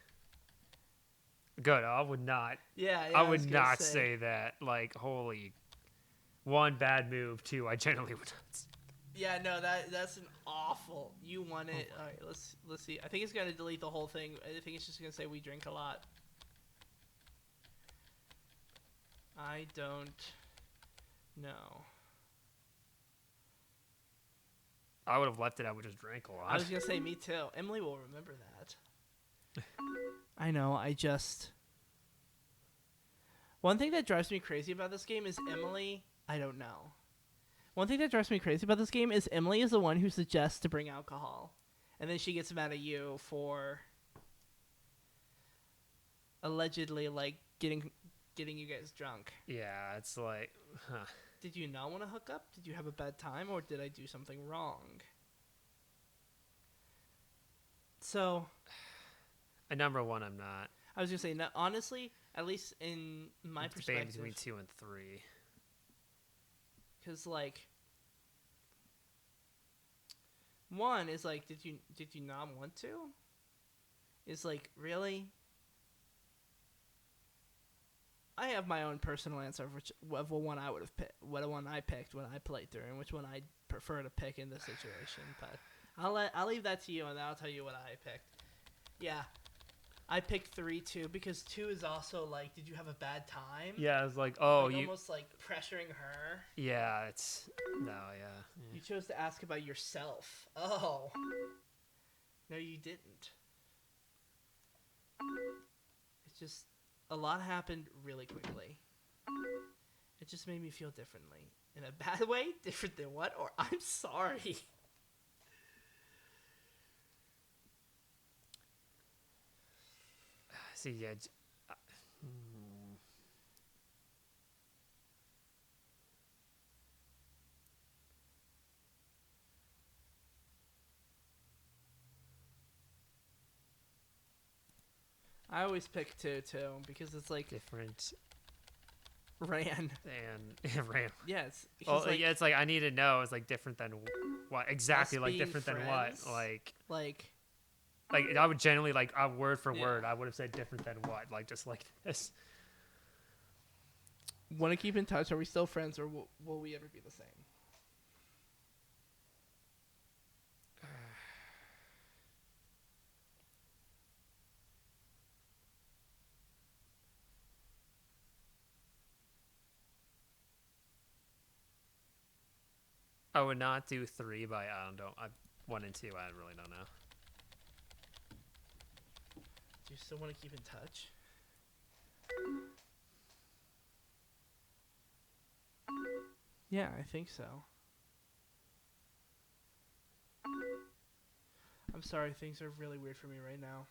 Speaker 2: Good. I would not.
Speaker 1: Yeah.
Speaker 2: I would not say that. Like, holy. One, bad move. Two, I generally would not.
Speaker 1: Yeah, no, that's an awful. You want it. All right, let's see. I think it's gonna delete the whole thing. I think it's just gonna say we drink a lot. I don't know.
Speaker 2: I would have left it. I would just drink a lot.
Speaker 1: I was gonna say me too. Emily will remember that. I know. One thing that drives me crazy about this game is Emily. I don't know. One thing that drives me crazy about this game is Emily is the one who suggests to bring alcohol. And then she gets mad at you for allegedly, like, getting you guys drunk.
Speaker 2: Yeah, it's like... Huh.
Speaker 1: did you not want to hook up? Did you have a bad time, or did I do something wrong? So,
Speaker 2: number one, I'm not.
Speaker 1: I was gonna say, no, honestly, at least in my perspective,
Speaker 2: between 2 and 3.
Speaker 1: Because like, one is like, did you not want to? Is like, really? I have my own personal answer of what one I would have picked, what one I picked when I played through, and which one I prefer to pick in this situation. But I'll leave that to you, and then I'll tell you what I picked. Yeah, I picked 3 too, because 2 is also like, did you have a bad time?
Speaker 2: Yeah, it's like,
Speaker 1: almost like pressuring her.
Speaker 2: Yeah, it's no, yeah.
Speaker 1: You chose to ask about yourself. Oh, no, you didn't. It's just a lot happened really quickly. It just made me feel differently. In a bad way? Different than what? Or I'm sorry.
Speaker 2: See, yeah.
Speaker 1: I always pick 2 too, because it's like
Speaker 2: different.
Speaker 1: Ran.
Speaker 2: And ran.
Speaker 1: Yeah, it's
Speaker 2: like, yeah, it's like I need to know. It's like different than what exactly? Like different
Speaker 1: friends,
Speaker 2: than what? Like I would generally like word for word. I would have said different than what? Like just like this.
Speaker 1: Want to keep in touch? Are we still friends, or will we ever be the same?
Speaker 2: I would not do 3, but I don't know. 1 and 2, I really don't know.
Speaker 1: Do you still want to keep in touch? Yeah, I think so. I'm sorry, things are really weird for me right now.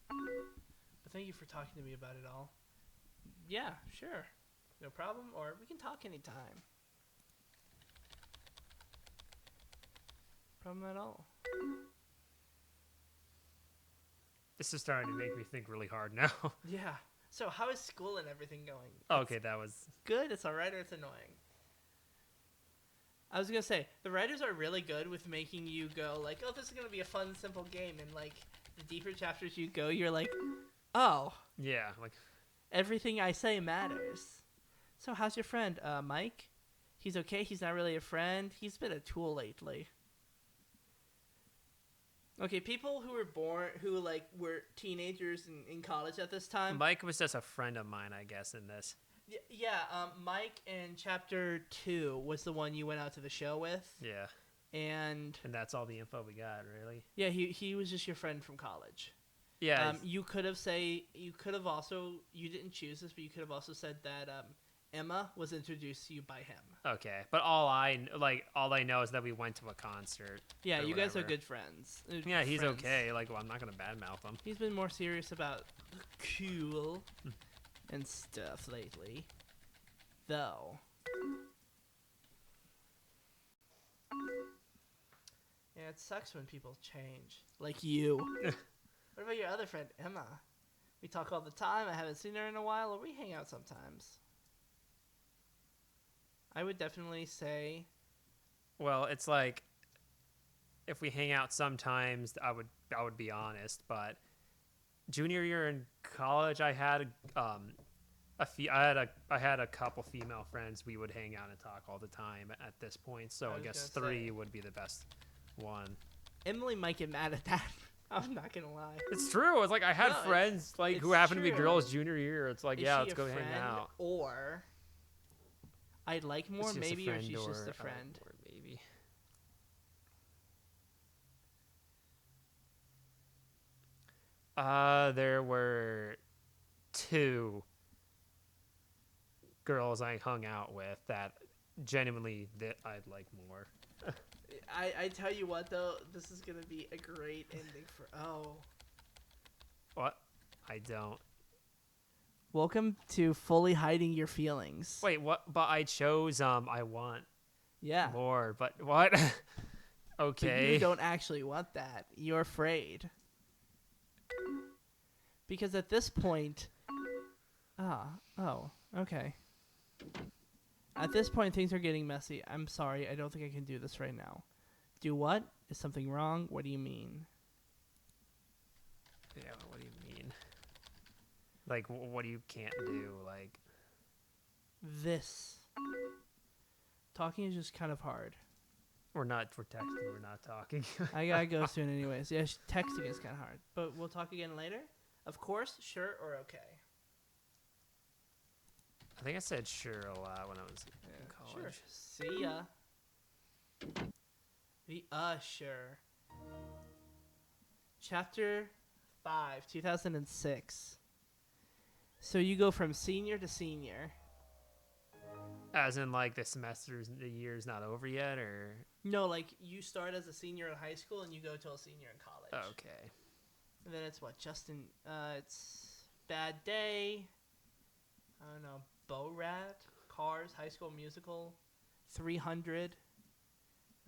Speaker 1: But thank you for talking to me about it all. Yeah, sure. No problem, or we can talk anytime. Problem at all.
Speaker 2: This is starting to make me think really hard now.
Speaker 1: Yeah. So how is school and everything going?
Speaker 2: Okay, that was...
Speaker 1: Good, it's alright, or it's annoying? I was gonna say, the writers are really good with making you go like, oh, this is gonna be a fun, simple game, and like, the deeper chapters you go, you're like, oh.
Speaker 2: Yeah, like...
Speaker 1: Everything I say matters. So how's your friend, Mike? He's okay, he's not really a friend, he's been a tool lately. Okay, people who were teenagers in college at this time.
Speaker 2: Mike was just a friend of mine, I guess, in this.
Speaker 1: Yeah, Mike in chapter 2 was the one you went out to the show with.
Speaker 2: Yeah.
Speaker 1: And
Speaker 2: that's all the info we got, really.
Speaker 1: Yeah, he was just your friend from college.
Speaker 2: Yeah.
Speaker 1: You didn't choose this, but you could have also said that Emma was introduced to you by him.
Speaker 2: Okay, but all I know is that we went to a concert.
Speaker 1: Yeah, you guys are good friends.
Speaker 2: Yeah, he's okay. Like, well, I'm not gonna badmouth him.
Speaker 1: He's been more serious about cool and stuff lately, though. Yeah, it sucks when people change, like you. What about your other friend, Emma? We talk all the time. I haven't seen her in a while, or we hang out sometimes. I would definitely say...
Speaker 2: Well, it's like, if we hang out sometimes, I would be honest, but junior year in college, I had I had a couple female friends. We would hang out and talk all the time at this point, so I guess 3 would be the best one.
Speaker 1: Emily might get mad at that. I'm not gonna lie.
Speaker 2: It's true. It's like I had friends like who happened to be girls junior year. It's like, yeah, let's go hang out.
Speaker 1: Or I'd like more, maybe, or she's just a friend.
Speaker 2: Or maybe. There were 2 girls I hung out with that genuinely that I'd like more.
Speaker 1: I tell you what, though, this is gonna be a great ending for... Oh.
Speaker 2: What? I don't.
Speaker 1: Welcome to fully hiding your feelings.
Speaker 2: Wait, what? But I chose I want
Speaker 1: Yeah.
Speaker 2: more. But what? Okay.
Speaker 1: But you don't actually want that. You're afraid. Because at this point, okay. At this point, things are getting messy. I'm sorry. I don't think I can do this right now. Do what? Is something wrong? What do you mean?
Speaker 2: Yeah, what do you mean? Like, what do you can't do? Like,
Speaker 1: this. Talking is just kind of hard.
Speaker 2: we're texting, we're not talking.
Speaker 1: I gotta go soon anyways. Yeah, texting is kind of hard. But we'll talk again later? Of course, sure, or okay?
Speaker 2: I think I said sure a lot when I was in college.
Speaker 1: Sure. See ya. Sure. Chapter 5, 2006. So you go from senior to senior.
Speaker 2: As in, like, the year's not over yet, or?
Speaker 1: No, like, you start as a senior in high school and you go till a senior in college.
Speaker 2: Okay.
Speaker 1: And then it's what, it's Bad Day. I don't know, Bo Rat, Cars, High School Musical, 300.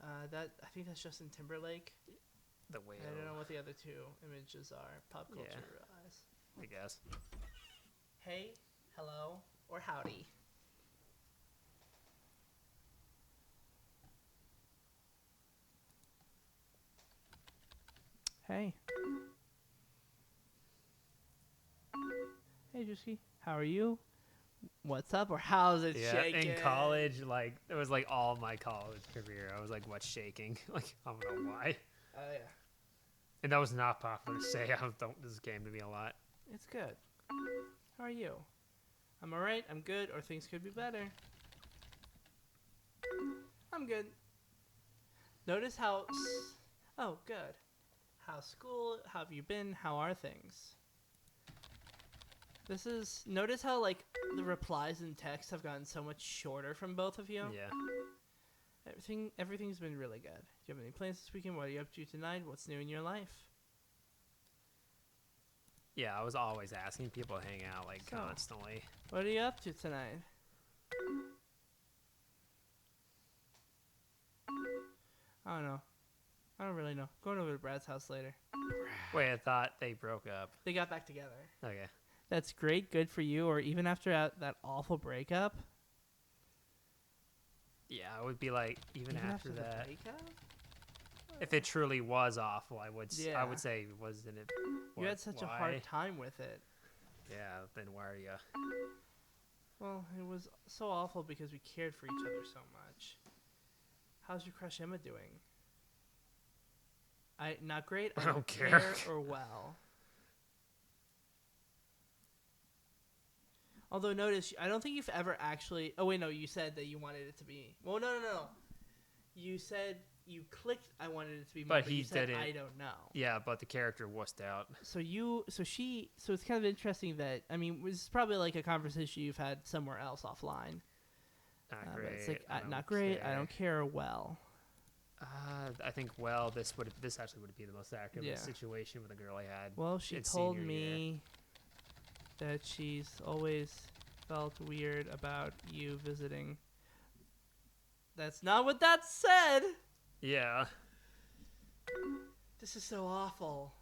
Speaker 1: I think that's Justin Timberlake.
Speaker 2: The Whale.
Speaker 1: I don't know what the other two images are. Pop culture eyes.
Speaker 2: I guess.
Speaker 1: Hey, hello, or howdy. Hey. Hey, Jusky. How are you? What's up? Or how's it shaking?
Speaker 2: In college, like, it was like all my college career. I was like, what's shaking? Like, I don't know why.
Speaker 1: Oh, yeah.
Speaker 2: And that was not popular to say. This came to me a lot.
Speaker 1: It's good. How are you? I'm alright, I'm good, or things could be better. I'm good. Notice how... Oh, good. How's school? How have you been? How are things? Notice how, like, the replies in text have gotten so much shorter from both of you?
Speaker 2: Yeah.
Speaker 1: Everything's been really good. Do you have any plans this weekend? What are you up to tonight? What's new in your life?
Speaker 2: Yeah, I was always asking people to hang out, like, constantly.
Speaker 1: What are you up to tonight? I don't know. I don't really know. Going over to Brad's house later.
Speaker 2: Wait, I thought they broke up.
Speaker 1: They got back together.
Speaker 2: Okay.
Speaker 1: That's great. Good for you. Or even after that awful breakup.
Speaker 2: Yeah, it would be like, even after that.
Speaker 1: The breakup?
Speaker 2: If it truly was awful, I would say, wasn't it?
Speaker 1: You had such a hard time with it.
Speaker 2: Yeah, then why are you?
Speaker 1: Well, it was so awful because we cared for each other so much. How's your crush Emma doing? Not great. I don't care. Or well. Although notice, I don't think you've ever actually... Oh, wait, no, you said that you wanted it to be... Well, no. You said you clicked I wanted it to be more,
Speaker 2: but he
Speaker 1: said,
Speaker 2: didn't.
Speaker 1: I don't know.
Speaker 2: Yeah, but the character wussed out.
Speaker 1: So it's kind of interesting that... I mean, this is probably like a conversation you've had somewhere else offline.
Speaker 2: Not great.
Speaker 1: It's like, not great. I don't care. Well...
Speaker 2: I think this actually would be the most accurate situation with a girl I had.
Speaker 1: Well, she told me that she's always felt weird about you visiting. That's not what that said.
Speaker 2: Yeah.
Speaker 1: This is so awful.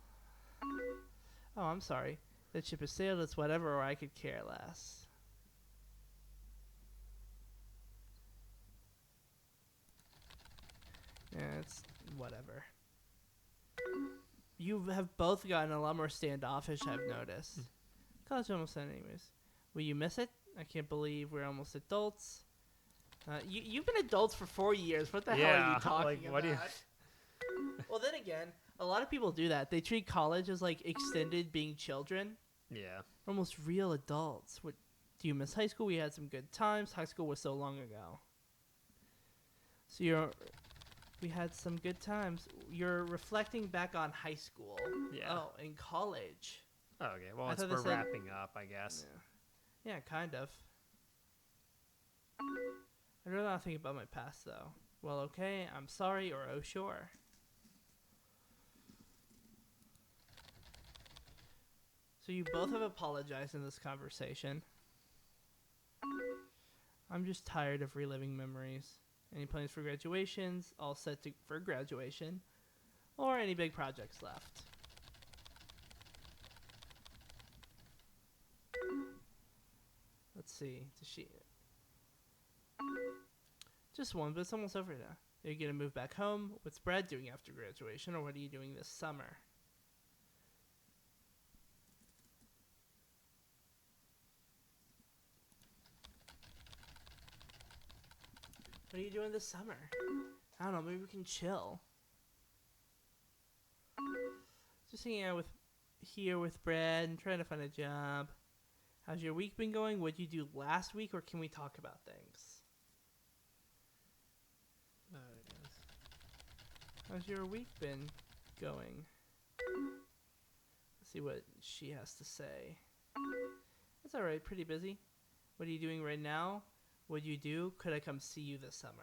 Speaker 1: Oh, I'm sorry. That ship has sailed. It's whatever, or I could care less. Yeah, it's whatever. You have both gotten a lot more standoffish, I've noticed. College almost ended anyways. Will you miss it? I can't believe we're almost adults. You've been adults for 4 years. What the hell are you talking about? Well, then again, a lot of people do that. They treat college as like extended being children.
Speaker 2: Yeah.
Speaker 1: We're almost real adults. What? Do you miss high school? We had some good times. High school was so long ago. So we had some good times. You're reflecting back on high school.
Speaker 2: Yeah.
Speaker 1: Oh, in college.
Speaker 2: Oh, okay. Well, we're wrapping up, I guess.
Speaker 1: Yeah, kind of. I'd rather not think about my past, though. Well, okay, I'm sorry, or oh, sure. So you both have apologized in this conversation. I'm just tired of reliving memories. Any plans for graduations? All set for graduation. Or any big projects left? Let's see. Does she... Just one, but it's almost over now. Are you going to move back home? What's Brad doing after graduation? Or what are you doing this summer? What are you doing this summer? I don't know, maybe we can chill. Just hanging out with Brad and trying to find a job. How's your week been going? What'd you do last week, or can we talk about things? How's your week been going? Let's see what she has to say. That's alright, pretty busy. What are you doing right now? What'd you do? Could I come see you this summer?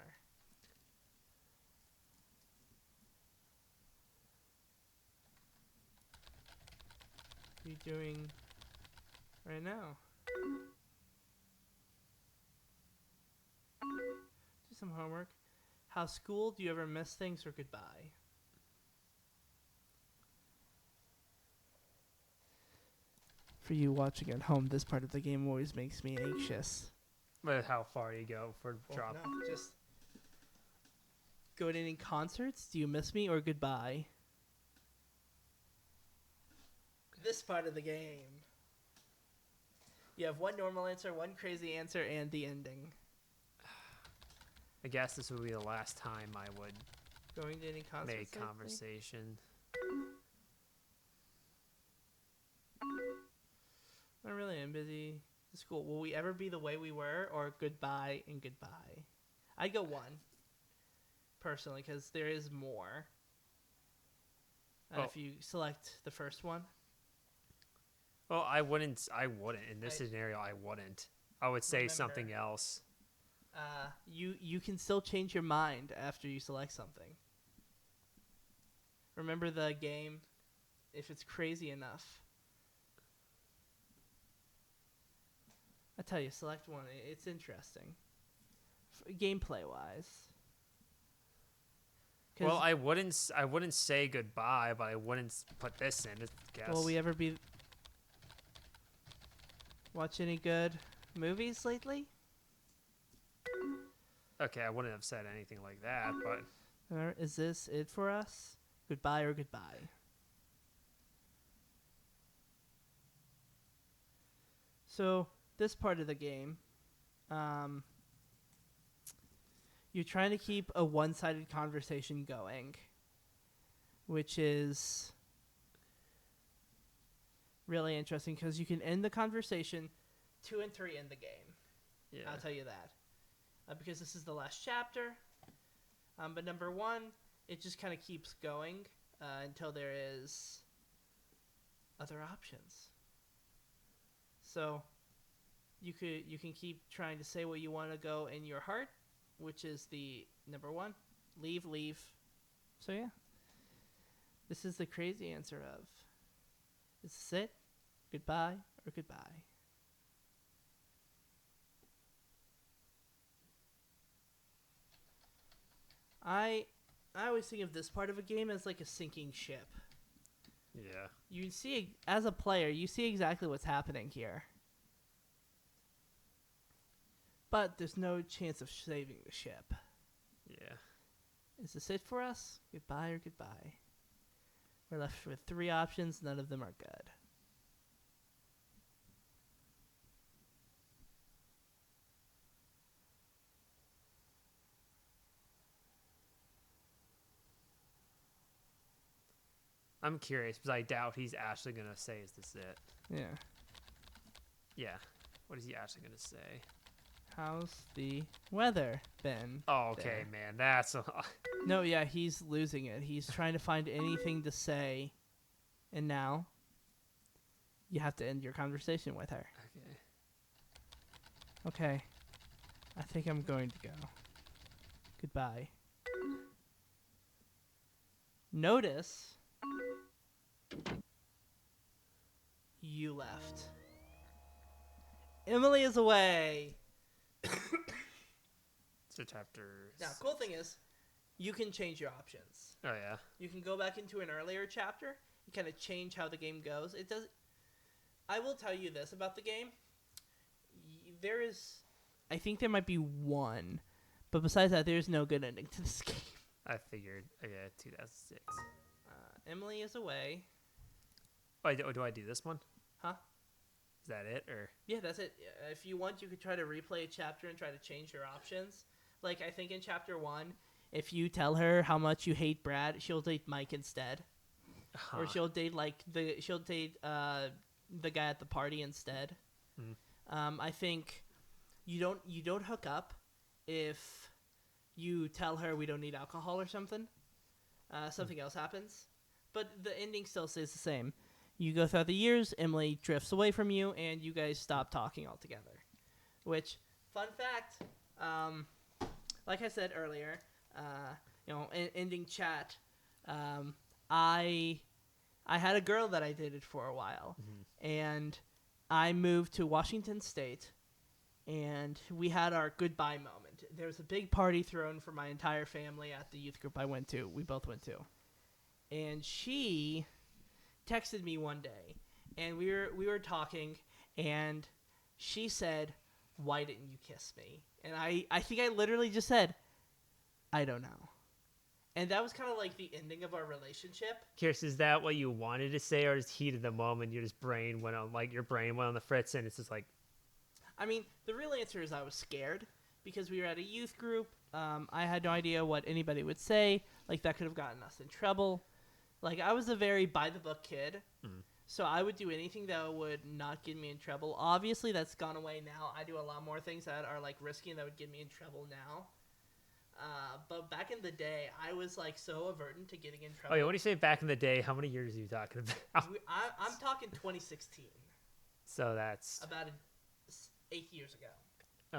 Speaker 1: What are you doing right now? Do some homework. How's school? Do you ever miss things, or goodbye? For you watching at home, this part of the game always makes me anxious.
Speaker 2: But how far you go for drop?
Speaker 1: No, just go to any concerts? Do you miss me, or goodbye? This part of the game. You have one normal answer, one crazy answer, and the ending.
Speaker 2: I guess this would be the last time I would
Speaker 1: going to any concerts
Speaker 2: make conversation.
Speaker 1: Not really. I'm busy. School. Will we ever be the way we were, or goodbye and goodbye? I'd go one, personally, because there is more. If you select the first one.
Speaker 2: Well, I wouldn't. In this scenario, I wouldn't. I would say something else.
Speaker 1: You can still change your mind after you select something. Remember the game, if it's crazy enough. I tell you, select one. It's interesting, gameplay wise.
Speaker 2: Well, I wouldn't say goodbye, but I wouldn't put this in. I guess.
Speaker 1: Will we ever be watch any good movies lately?
Speaker 2: Okay, I wouldn't have said anything like that, but
Speaker 1: is this it for us? Goodbye or goodbye? So this part of the game, you're trying to keep a one-sided conversation going, which is really interesting because you can end the conversation 2 and 3 in the game. Yeah, I'll tell you that. Because this is the last chapter. But number 1, it just kind of keeps going until there is other options. So you can keep trying to say what you want to go in your heart, which is the number 1. Leave. So yeah. This is the crazy answer of, is this it? Goodbye or goodbye? I always think of this part of a game as like a sinking ship.
Speaker 2: Yeah.
Speaker 1: You see, as a player, you see exactly what's happening here. But there's no chance of saving the ship.
Speaker 2: Yeah.
Speaker 1: Is this it for us? Goodbye or goodbye? We're left with 3 options. None of them are good.
Speaker 2: I'm curious because I doubt he's actually going to say, is this it?
Speaker 1: Yeah.
Speaker 2: Yeah. What is he actually going to say?
Speaker 1: How's the weather been?
Speaker 2: Oh, okay, man. That's a lot.
Speaker 1: No, yeah, he's losing it. He's trying to find anything to say. And now you have to end your conversation with her. Okay. I think I'm going to go. Goodbye. Notice you left. Emily is away.
Speaker 2: So chapter.
Speaker 1: Now, cool thing is, you can change your options.
Speaker 2: Oh yeah.
Speaker 1: You can go back into an earlier chapter and kind of change how the game goes. It does. I will tell you this about the game. There is, I think there might be one, but besides that, there's no good ending to this game.
Speaker 2: I figured. Yeah, 2006.
Speaker 1: Emily is away.
Speaker 2: Oh, do I do this one?
Speaker 1: Huh?
Speaker 2: Is that it, or?
Speaker 1: Yeah, that's it. If you want, you could try to replay a chapter and try to change your options. Like, I think in chapter 1, if you tell her how much you hate Brad, she'll date Mike instead.
Speaker 2: Huh.
Speaker 1: Or she'll date, the guy at the party instead. I think you don't hook up if you tell her we don't need alcohol or something. Something else happens. But the ending still stays the same. You go throughout the years, Emily drifts away from you, and you guys stop talking altogether. Which, fun fact, like I said earlier, ending chat, I had a girl that I dated for a while, and I moved to Washington State, and we had our goodbye moment. There was a big party thrown for my entire family at the youth group we both went to. And she texted me one day, and we were talking, and she said, "Why didn't you kiss me?" And I think I literally just said, "I don't know." And that was kind of like the ending of our relationship.
Speaker 2: Curious, is that what you wanted to say, or just heat of the moment, your brain went on the fritz, and it's just like...
Speaker 1: I mean, the real answer is I was scared, because we were at a youth group. I had no idea what anybody would say. Like, that could have gotten us in trouble. Like, I was a very by-the-book kid, so I would do anything that would not get me in trouble. Obviously, that's gone away now. I do a lot more things that are, like, risky and that would get me in trouble now. But back in the day, I was, like, so averted to getting in trouble.
Speaker 2: Oh, yeah, when you say back in the day, how many years are you talking about?
Speaker 1: I'm talking 2016.
Speaker 2: So that's...
Speaker 1: About 8 years ago.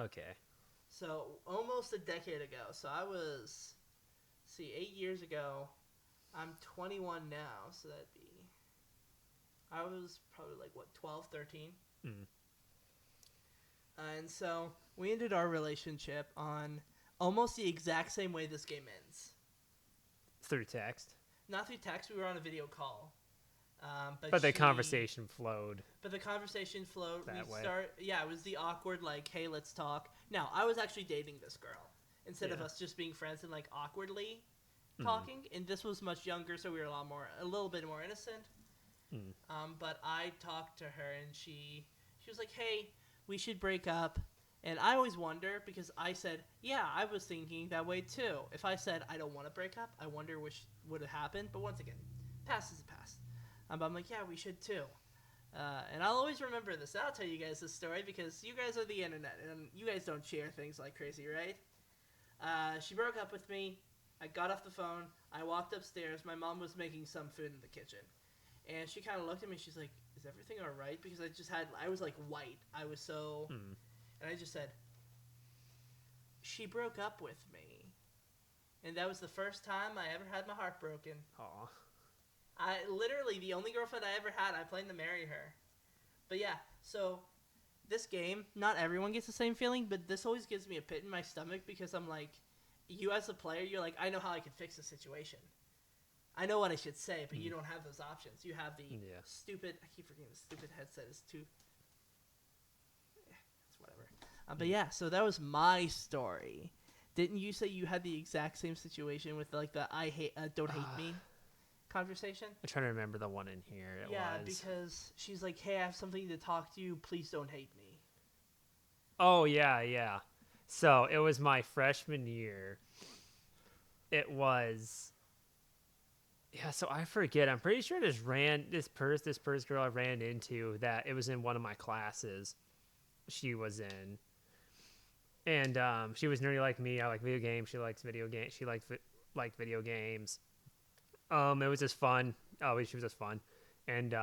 Speaker 2: Okay.
Speaker 1: So, almost a decade ago. So, I was... 8 years ago... I'm 21 now, so that'd be... I was probably 12, 13? And so, we ended our relationship on almost the exact same way this game ends.
Speaker 2: Through text?
Speaker 1: Not through text, we were on a video call.
Speaker 2: But the conversation flowed.
Speaker 1: But the conversation flowed.
Speaker 2: That way.
Speaker 1: Yeah, it was the awkward, hey, let's talk. Now, I was actually dating this girl. Instead of us just being friends and, awkwardly... talking, and this was much younger, so we were a little bit more innocent. But I talked to her, and she was like, "Hey, we should break up." And I always wonder, because I said, "Yeah, I was thinking that way too." If I said I don't want to break up, I wonder what would have happened. But once again, past is the past. But I'm like, "Yeah, we should too." And I'll always remember this. I'll tell you guys this story because you guys are the internet, and you guys don't share things like crazy, right? She broke up with me. I got off the phone. I walked upstairs. My mom was making some food in the kitchen. And she kind of looked at me. She's like, "Is everything all right?" Because I was white. I was so... And I just said, "She broke up with me." And that was the first time I ever had my heart broken.
Speaker 2: Aw.
Speaker 1: Literally, the only girlfriend I ever had, I planned to marry her. But yeah, so this game, not everyone gets the same feeling, but this always gives me a pit in my stomach because I'm like... You as a player, you're like, I know how I can fix the situation. I know what I should say, but you don't have those options. You have the stupid... I keep forgetting the stupid headset is too... It's whatever. But yeah, so that was my story. Didn't you say you had the exact same situation with the don't hate me conversation?
Speaker 2: I'm trying to remember the one in here.
Speaker 1: Because she's like, "Hey, I have something to talk to you. Please don't hate me."
Speaker 2: Oh, yeah. So, it was my freshman year. It was... Yeah, so I forget. I'm pretty sure this Purse girl I ran into, that it was in one of my classes she was in. And she was nerdy like me. I like video games. She likes video games. She liked video games. It was just fun. She was just fun. And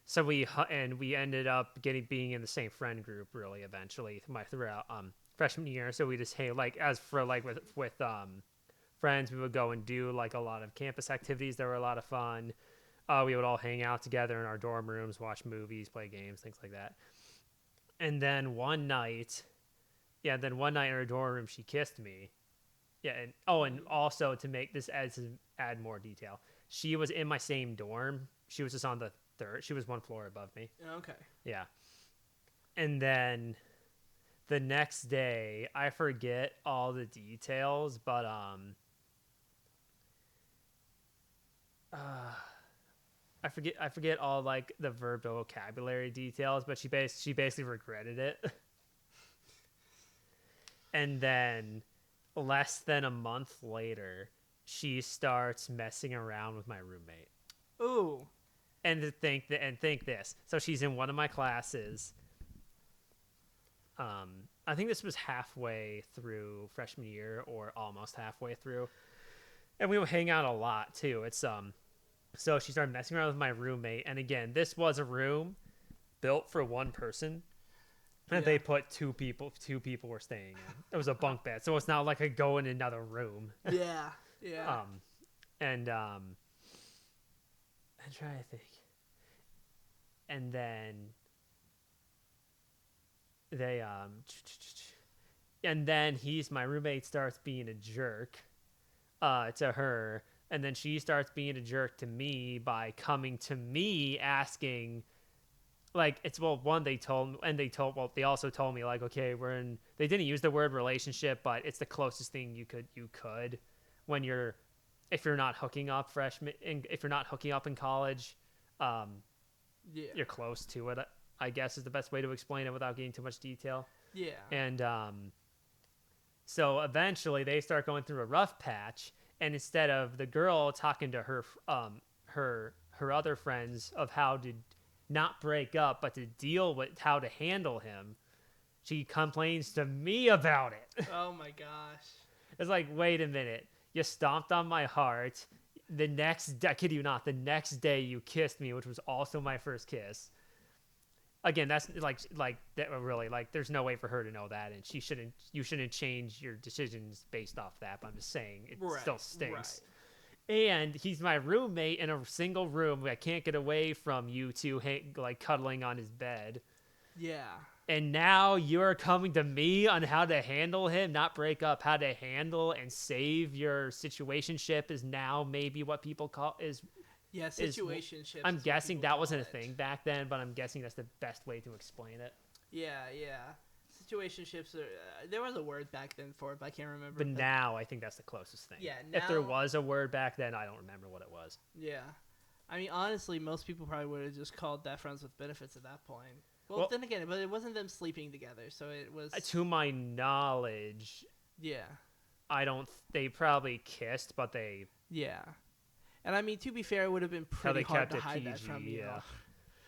Speaker 2: so we ended up being in the same friend group really eventually throughout freshman year. So we just with friends, we would go and do a lot of campus activities that were a lot of fun. We would all hang out together in our dorm rooms, watch movies, play games, things like that. And then one night in her dorm room, she kissed me. Yeah, and also to make this add more detail, she was in my same dorm. She was just on the third. She was one floor above me.
Speaker 1: Okay.
Speaker 2: Yeah. And then the next day, I forget all the details, but I forget all like the verb vocabulary details, but she basically regretted it. And then less than a month later, she starts messing around with my roommate.
Speaker 1: Ooh.
Speaker 2: And think this. So she's in one of my classes. I think this was halfway through freshman year or almost halfway through. And we would hang out a lot too. It's so she started messing around with my roommate, and again, this was a room built for one person. And they put two people were staying in. It was a bunk bed, so it's not like I go in another room.
Speaker 1: Yeah.
Speaker 2: I'm trying to think. And then my roommate starts being a jerk to her, and then she starts being a jerk to me by coming to me asking, like, they also told me, like, okay, they didn't use the word relationship, but it's the closest thing you could when if you're not hooking up in college, you're close to it, I guess, is the best way to explain it without getting too much detail.
Speaker 1: Yeah.
Speaker 2: And so eventually they start going through a rough patch, and instead of the girl talking to her other friends of how to not break up but to deal with how to handle him, she complains to me about it.
Speaker 1: Oh my gosh.
Speaker 2: It's like, wait a minute, you stomped on my heart. I kid you not, the next day you kissed me, which was also my first kiss. Again, that's like that really, like, there's no way for her to know that, and you shouldn't change your decisions based off that, but I'm just saying it still stinks. Right. And he's my roommate in a single room. I can't get away from you two like cuddling on his bed.
Speaker 1: Yeah.
Speaker 2: And now you're coming to me on how to handle him, not break up, how to handle and save your situationship is now maybe what people call is.
Speaker 1: Yeah, situationships.
Speaker 2: I'm guessing that wasn't a thing back then, but I'm guessing that's the best way to explain it.
Speaker 1: Yeah. Situationships there was a word back then for it, but I can't remember.
Speaker 2: But now I think that's the closest thing.
Speaker 1: Yeah. Now,
Speaker 2: if there was a word back then, I don't remember what it was.
Speaker 1: Yeah. I mean, honestly, most people probably would have just called that friends with benefits at that point. Well, then again, but it wasn't them sleeping together, so it was.
Speaker 2: To my knowledge.
Speaker 1: Yeah.
Speaker 2: They probably kissed, but they.
Speaker 1: Yeah. And I mean, to be fair, it would have been pretty hard to hide that from you.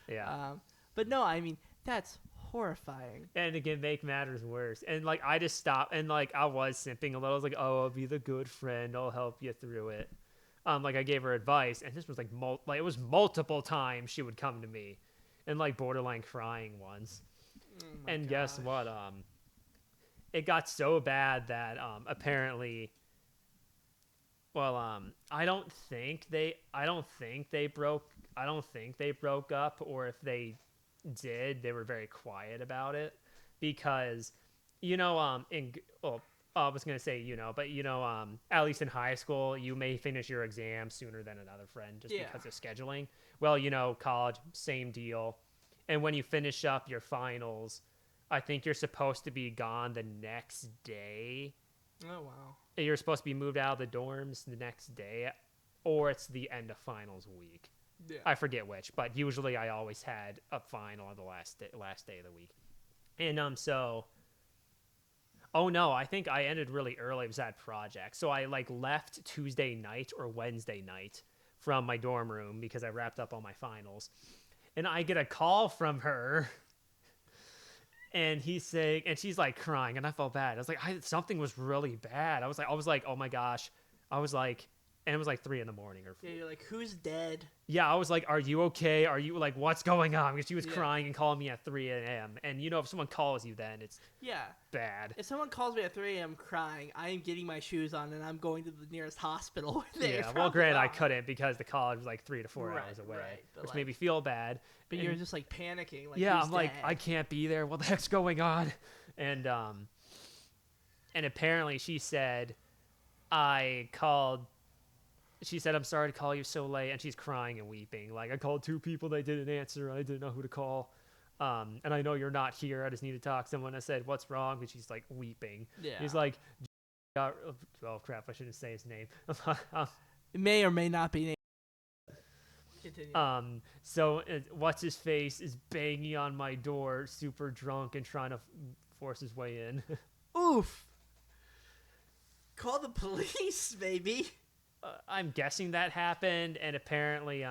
Speaker 2: Yeah.
Speaker 1: But no, I mean, that's horrifying.
Speaker 2: And again, make matters worse. And like, I just stopped, and like, I was simping a little. I was like, oh, I'll be the good friend. I'll help you through it. Like, I gave her advice, and this was like it was multiple times she would come to me, and like borderline crying once. And guess what? It got so bad that apparently. Well, I don't think they broke up, or if they did, they were very quiet about it, because, I was gonna say, but at least in high school, you may finish your exam sooner than another friend just because of scheduling. Well, college, same deal, and when you finish up your finals, I think you're supposed to be gone the next day.
Speaker 1: Oh, wow.
Speaker 2: You're supposed to be moved out of the dorms the next day, or it's the end of finals week.
Speaker 1: Yeah.
Speaker 2: I forget which, but usually I always had a final on the last day of the week. And so, oh no, I think I ended really early. It was that project, so I like left Tuesday night or Wednesday night from my dorm room because I wrapped up all my finals, and I get a call from her. And he's saying, and she's like crying, and I felt bad. I was like, something was really bad. I was like, oh my gosh. I was like, And it was like 3 a.m. or
Speaker 1: Yeah, you're like, who's dead?
Speaker 2: yeah, I was like, are you okay? Are you like, what's going on? Because she was
Speaker 1: Yeah.
Speaker 2: crying and calling me at 3 a.m. And you know, if someone calls you, then it's bad.
Speaker 1: If someone calls me at 3 a.m. crying, I am getting my shoes on and I'm going to the nearest hospital.
Speaker 2: Yeah, well, granted, I couldn't because the college was like 3 to 4 hours away, which
Speaker 1: like,
Speaker 2: made me feel bad.
Speaker 1: But you're just like panicking. Like,
Speaker 2: yeah,
Speaker 1: who's
Speaker 2: I'm like,
Speaker 1: dead?
Speaker 2: I can't be there. What the heck's going on? And apparently she said, she said, I'm sorry to call you so late. And she's crying and weeping. Like, I called 2 people. They didn't answer. I didn't know who to call. And I know you're not here. I just need to talk to someone. I said, what's wrong? And she's like weeping.
Speaker 1: Yeah.
Speaker 2: He's like, oh crap, I shouldn't say his name.
Speaker 1: It may or may not be named.
Speaker 2: Continue. So what's his face is banging on my door, super drunk and trying to force his way in.
Speaker 1: Oof. Call the police, baby.
Speaker 2: I'm guessing that happened, and apparently,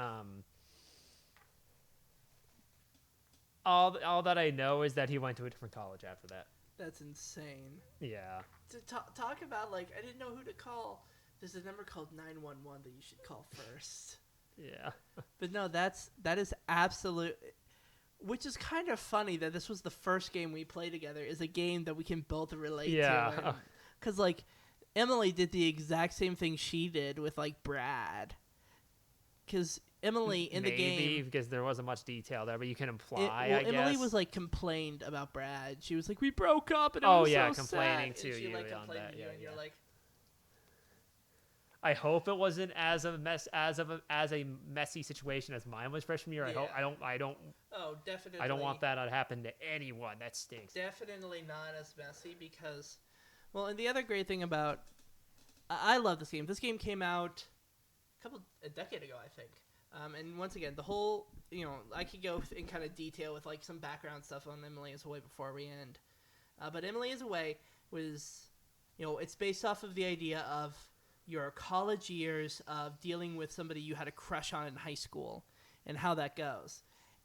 Speaker 2: all that I know is that he went to a different college after that.
Speaker 1: That's insane.
Speaker 2: Yeah.
Speaker 1: To talk about, like, I didn't know who to call. There's a number called 911 that you should call first.
Speaker 2: Yeah.
Speaker 1: But no, that is absolute. Which is kind of funny that this was the first game we play together. Is a game that we can both relate to. Because like, Emily did the exact same thing she did with like Brad. Because Emily in the game,
Speaker 2: maybe because there wasn't much detail there, but you can imply. I guess
Speaker 1: Emily was like complained about Brad. She was like, "We broke up," and it was so
Speaker 2: complaining
Speaker 1: sad.
Speaker 2: to
Speaker 1: and she,
Speaker 2: you
Speaker 1: like,
Speaker 2: on that.
Speaker 1: to you, and you're like,
Speaker 2: I hope it wasn't as a messy situation as mine was freshman year.
Speaker 1: Yeah.
Speaker 2: I don't.
Speaker 1: Oh, definitely.
Speaker 2: I don't want that to happen to anyone. That stinks.
Speaker 1: Definitely not as messy because, well, and the other great thing about, I love this game. This game came out a decade ago, I think. And once again, the whole, I could go in kind of detail with like some background stuff on Emily is Away before we end. But Emily is Away was, it's based off of the idea of your college years of dealing with somebody you had a crush on in high school and how that goes.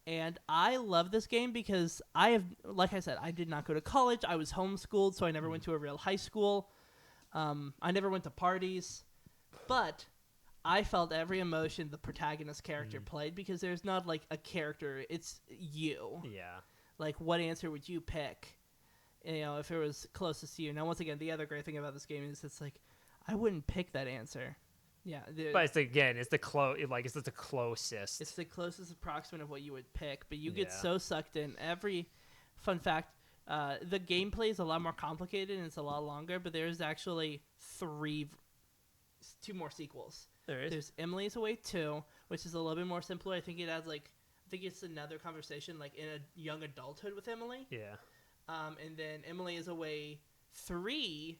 Speaker 1: And I love this game because like I said, I did not go to college. I was homeschooled, so I never went to a real high school. I never went to parties. But I felt every emotion the protagonist character played because there's not like a character. It's you.
Speaker 2: Yeah. Like,
Speaker 1: what answer would you pick? If it was closest to you. Now, once again, the other great thing about this game is it's like, I wouldn't pick that answer. Yeah.
Speaker 2: But it's the closest.
Speaker 1: It's the closest approximate of what you would pick, but you get so sucked in. Fun fact, the gameplay is a lot more complicated and it's a lot longer, but there's actually 2 more sequels.
Speaker 2: There is?
Speaker 1: There's Emily is Away 2, which is a little bit more simpler. I think it's another conversation like in a young adulthood with Emily.
Speaker 2: Yeah.
Speaker 1: And then Emily is Away 3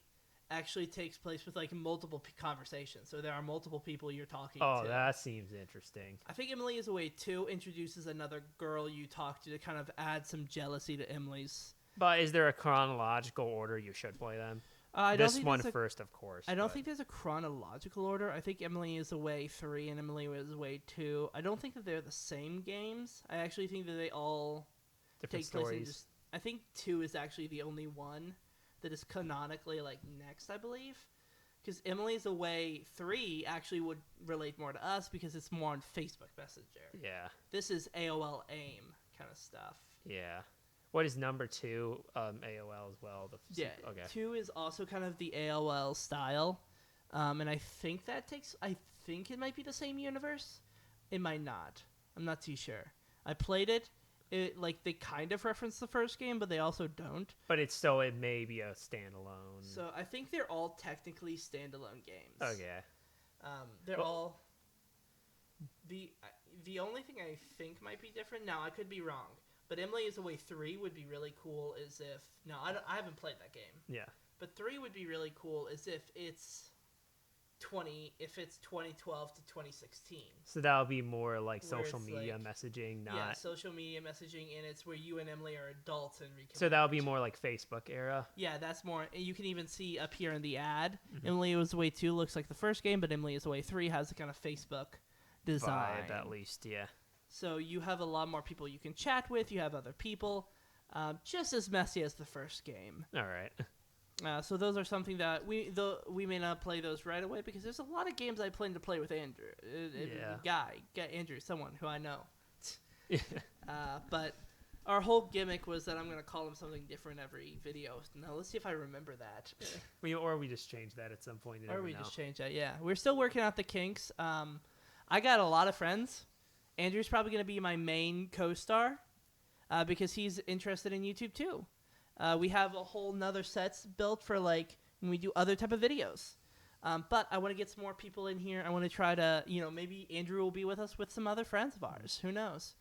Speaker 1: actually takes place with like multiple conversations. So there are multiple people you're talking to.
Speaker 2: Oh, that seems interesting.
Speaker 1: I think Emily is Away 2 introduces another girl you talk to kind of add some jealousy to Emily's.
Speaker 2: But is there a chronological order you should play them? This one first, of course.
Speaker 1: I don't think there's a chronological order. I think Emily is Away 3 and Emily is Away 2. I don't think that they're the same games. I actually think that they all
Speaker 2: different
Speaker 1: take
Speaker 2: stories.
Speaker 1: place I think 2 is actually the only one that is canonically like next, I believe. Because Emily's Away 3 actually would relate more to us because it's more on Facebook Messenger.
Speaker 2: Yeah.
Speaker 1: This is AOL AIM kind of stuff.
Speaker 2: Yeah. What is number 2? AOL as well.
Speaker 1: Okay. 2 is also kind of the AOL style. And I think it might be the same universe. It might not. I'm not too sure. I played it. They kind of reference the first game, but they also don't.
Speaker 2: But it may be a standalone.
Speaker 1: So I think they're all technically standalone games.
Speaker 2: Okay.
Speaker 1: They're all. The only thing I think might be different. Now I could be wrong, but Emily is Away 3 would be really cool. I haven't played that game.
Speaker 2: Yeah. But
Speaker 1: 3 would be really cool as if it's 2012 to 2016.
Speaker 2: So that'll be more like social media messaging, not...
Speaker 1: Yeah, social media messaging, and it's where you and Emily are adults and reconnect.
Speaker 2: So that'll be more like Facebook era?
Speaker 1: Yeah, that's more... You can even see up here in the ad, Emily is Away 2 looks like the first game, but Emily is Away 3 has a kind of Facebook design.
Speaker 2: Vibe, at least, yeah.
Speaker 1: So you have a lot more people you can chat with, you have other people. Just as messy as the first game.
Speaker 2: All right.
Speaker 1: So those are something that we may not play those right away because there's a lot of games I plan to play with Andrew. Andrew, someone who I know. But our whole gimmick was that I'm going to call him something different every video. Now let's see if I remember that.
Speaker 2: Or we just change that at some point.
Speaker 1: Just change that. Yeah, we're still working out the kinks. I got a lot of friends. Andrew's probably going to be my main co-star because he's interested in YouTube too. We have a whole nother sets built for like when we do other type of videos. But I want to get some more people in here. I want to try to, maybe Andrew will be with us with some other friends of ours. Who knows?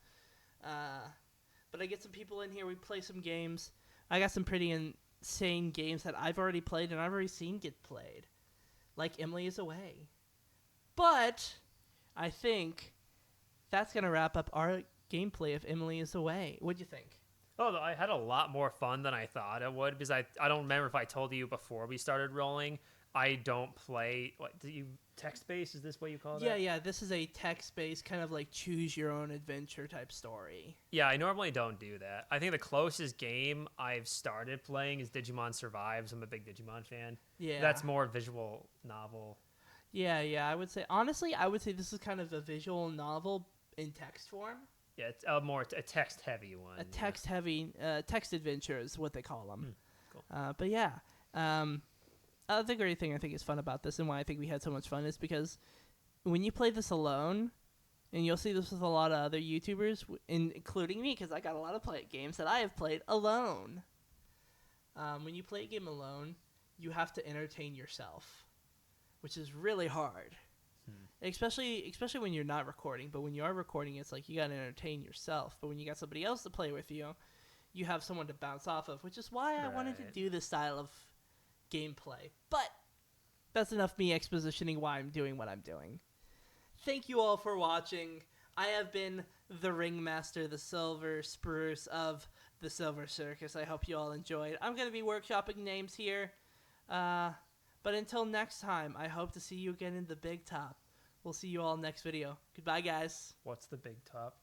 Speaker 1: But I get some people in here. We play some games. I got some pretty insane games that I've already played and I've already seen get played. Like Emily is Away. But I think that's going to wrap up our gameplay of Emily is Away. What'd you think?
Speaker 2: Oh, I had a lot more fun than I thought it would because I don't remember if I told you before we started rolling. I don't play. What do you text-based? Is this what you call it?
Speaker 1: Yeah. This is a text-based kind of like choose-your-own-adventure type story.
Speaker 2: Yeah, I normally don't do that. I think the closest game I've started playing is Digimon Survives. I'm a big Digimon fan.
Speaker 1: Yeah,
Speaker 2: that's more visual novel.
Speaker 1: Yeah. I would say this is kind of a visual novel in text form.
Speaker 2: Yeah, it's more a text-heavy one.
Speaker 1: A text-heavy text adventure is what they call them.
Speaker 2: Cool.
Speaker 1: But yeah, the great thing I think is fun about this and why I think we had so much fun is because when you play this alone, and you'll see this with a lot of other YouTubers, including me, because I got a lot of games that I have played alone. When you play a game alone, you have to entertain yourself, which is really hard. Especially when you're not recording, but when you are recording, it's like you gotta entertain yourself. But when you got somebody else to play with you, you have someone to bounce off of, which is why I wanted to do this style of gameplay. But that's enough me expositioning why I'm doing what I'm doing. Thank you all for watching. I have been the ringmaster, the Silver Spruce of the Silver Circus. I hope you all enjoyed. I'm gonna be workshopping names here. But until next time, I hope to see you again in the big top. We'll see you all next video. Goodbye, guys.
Speaker 2: What's the big top?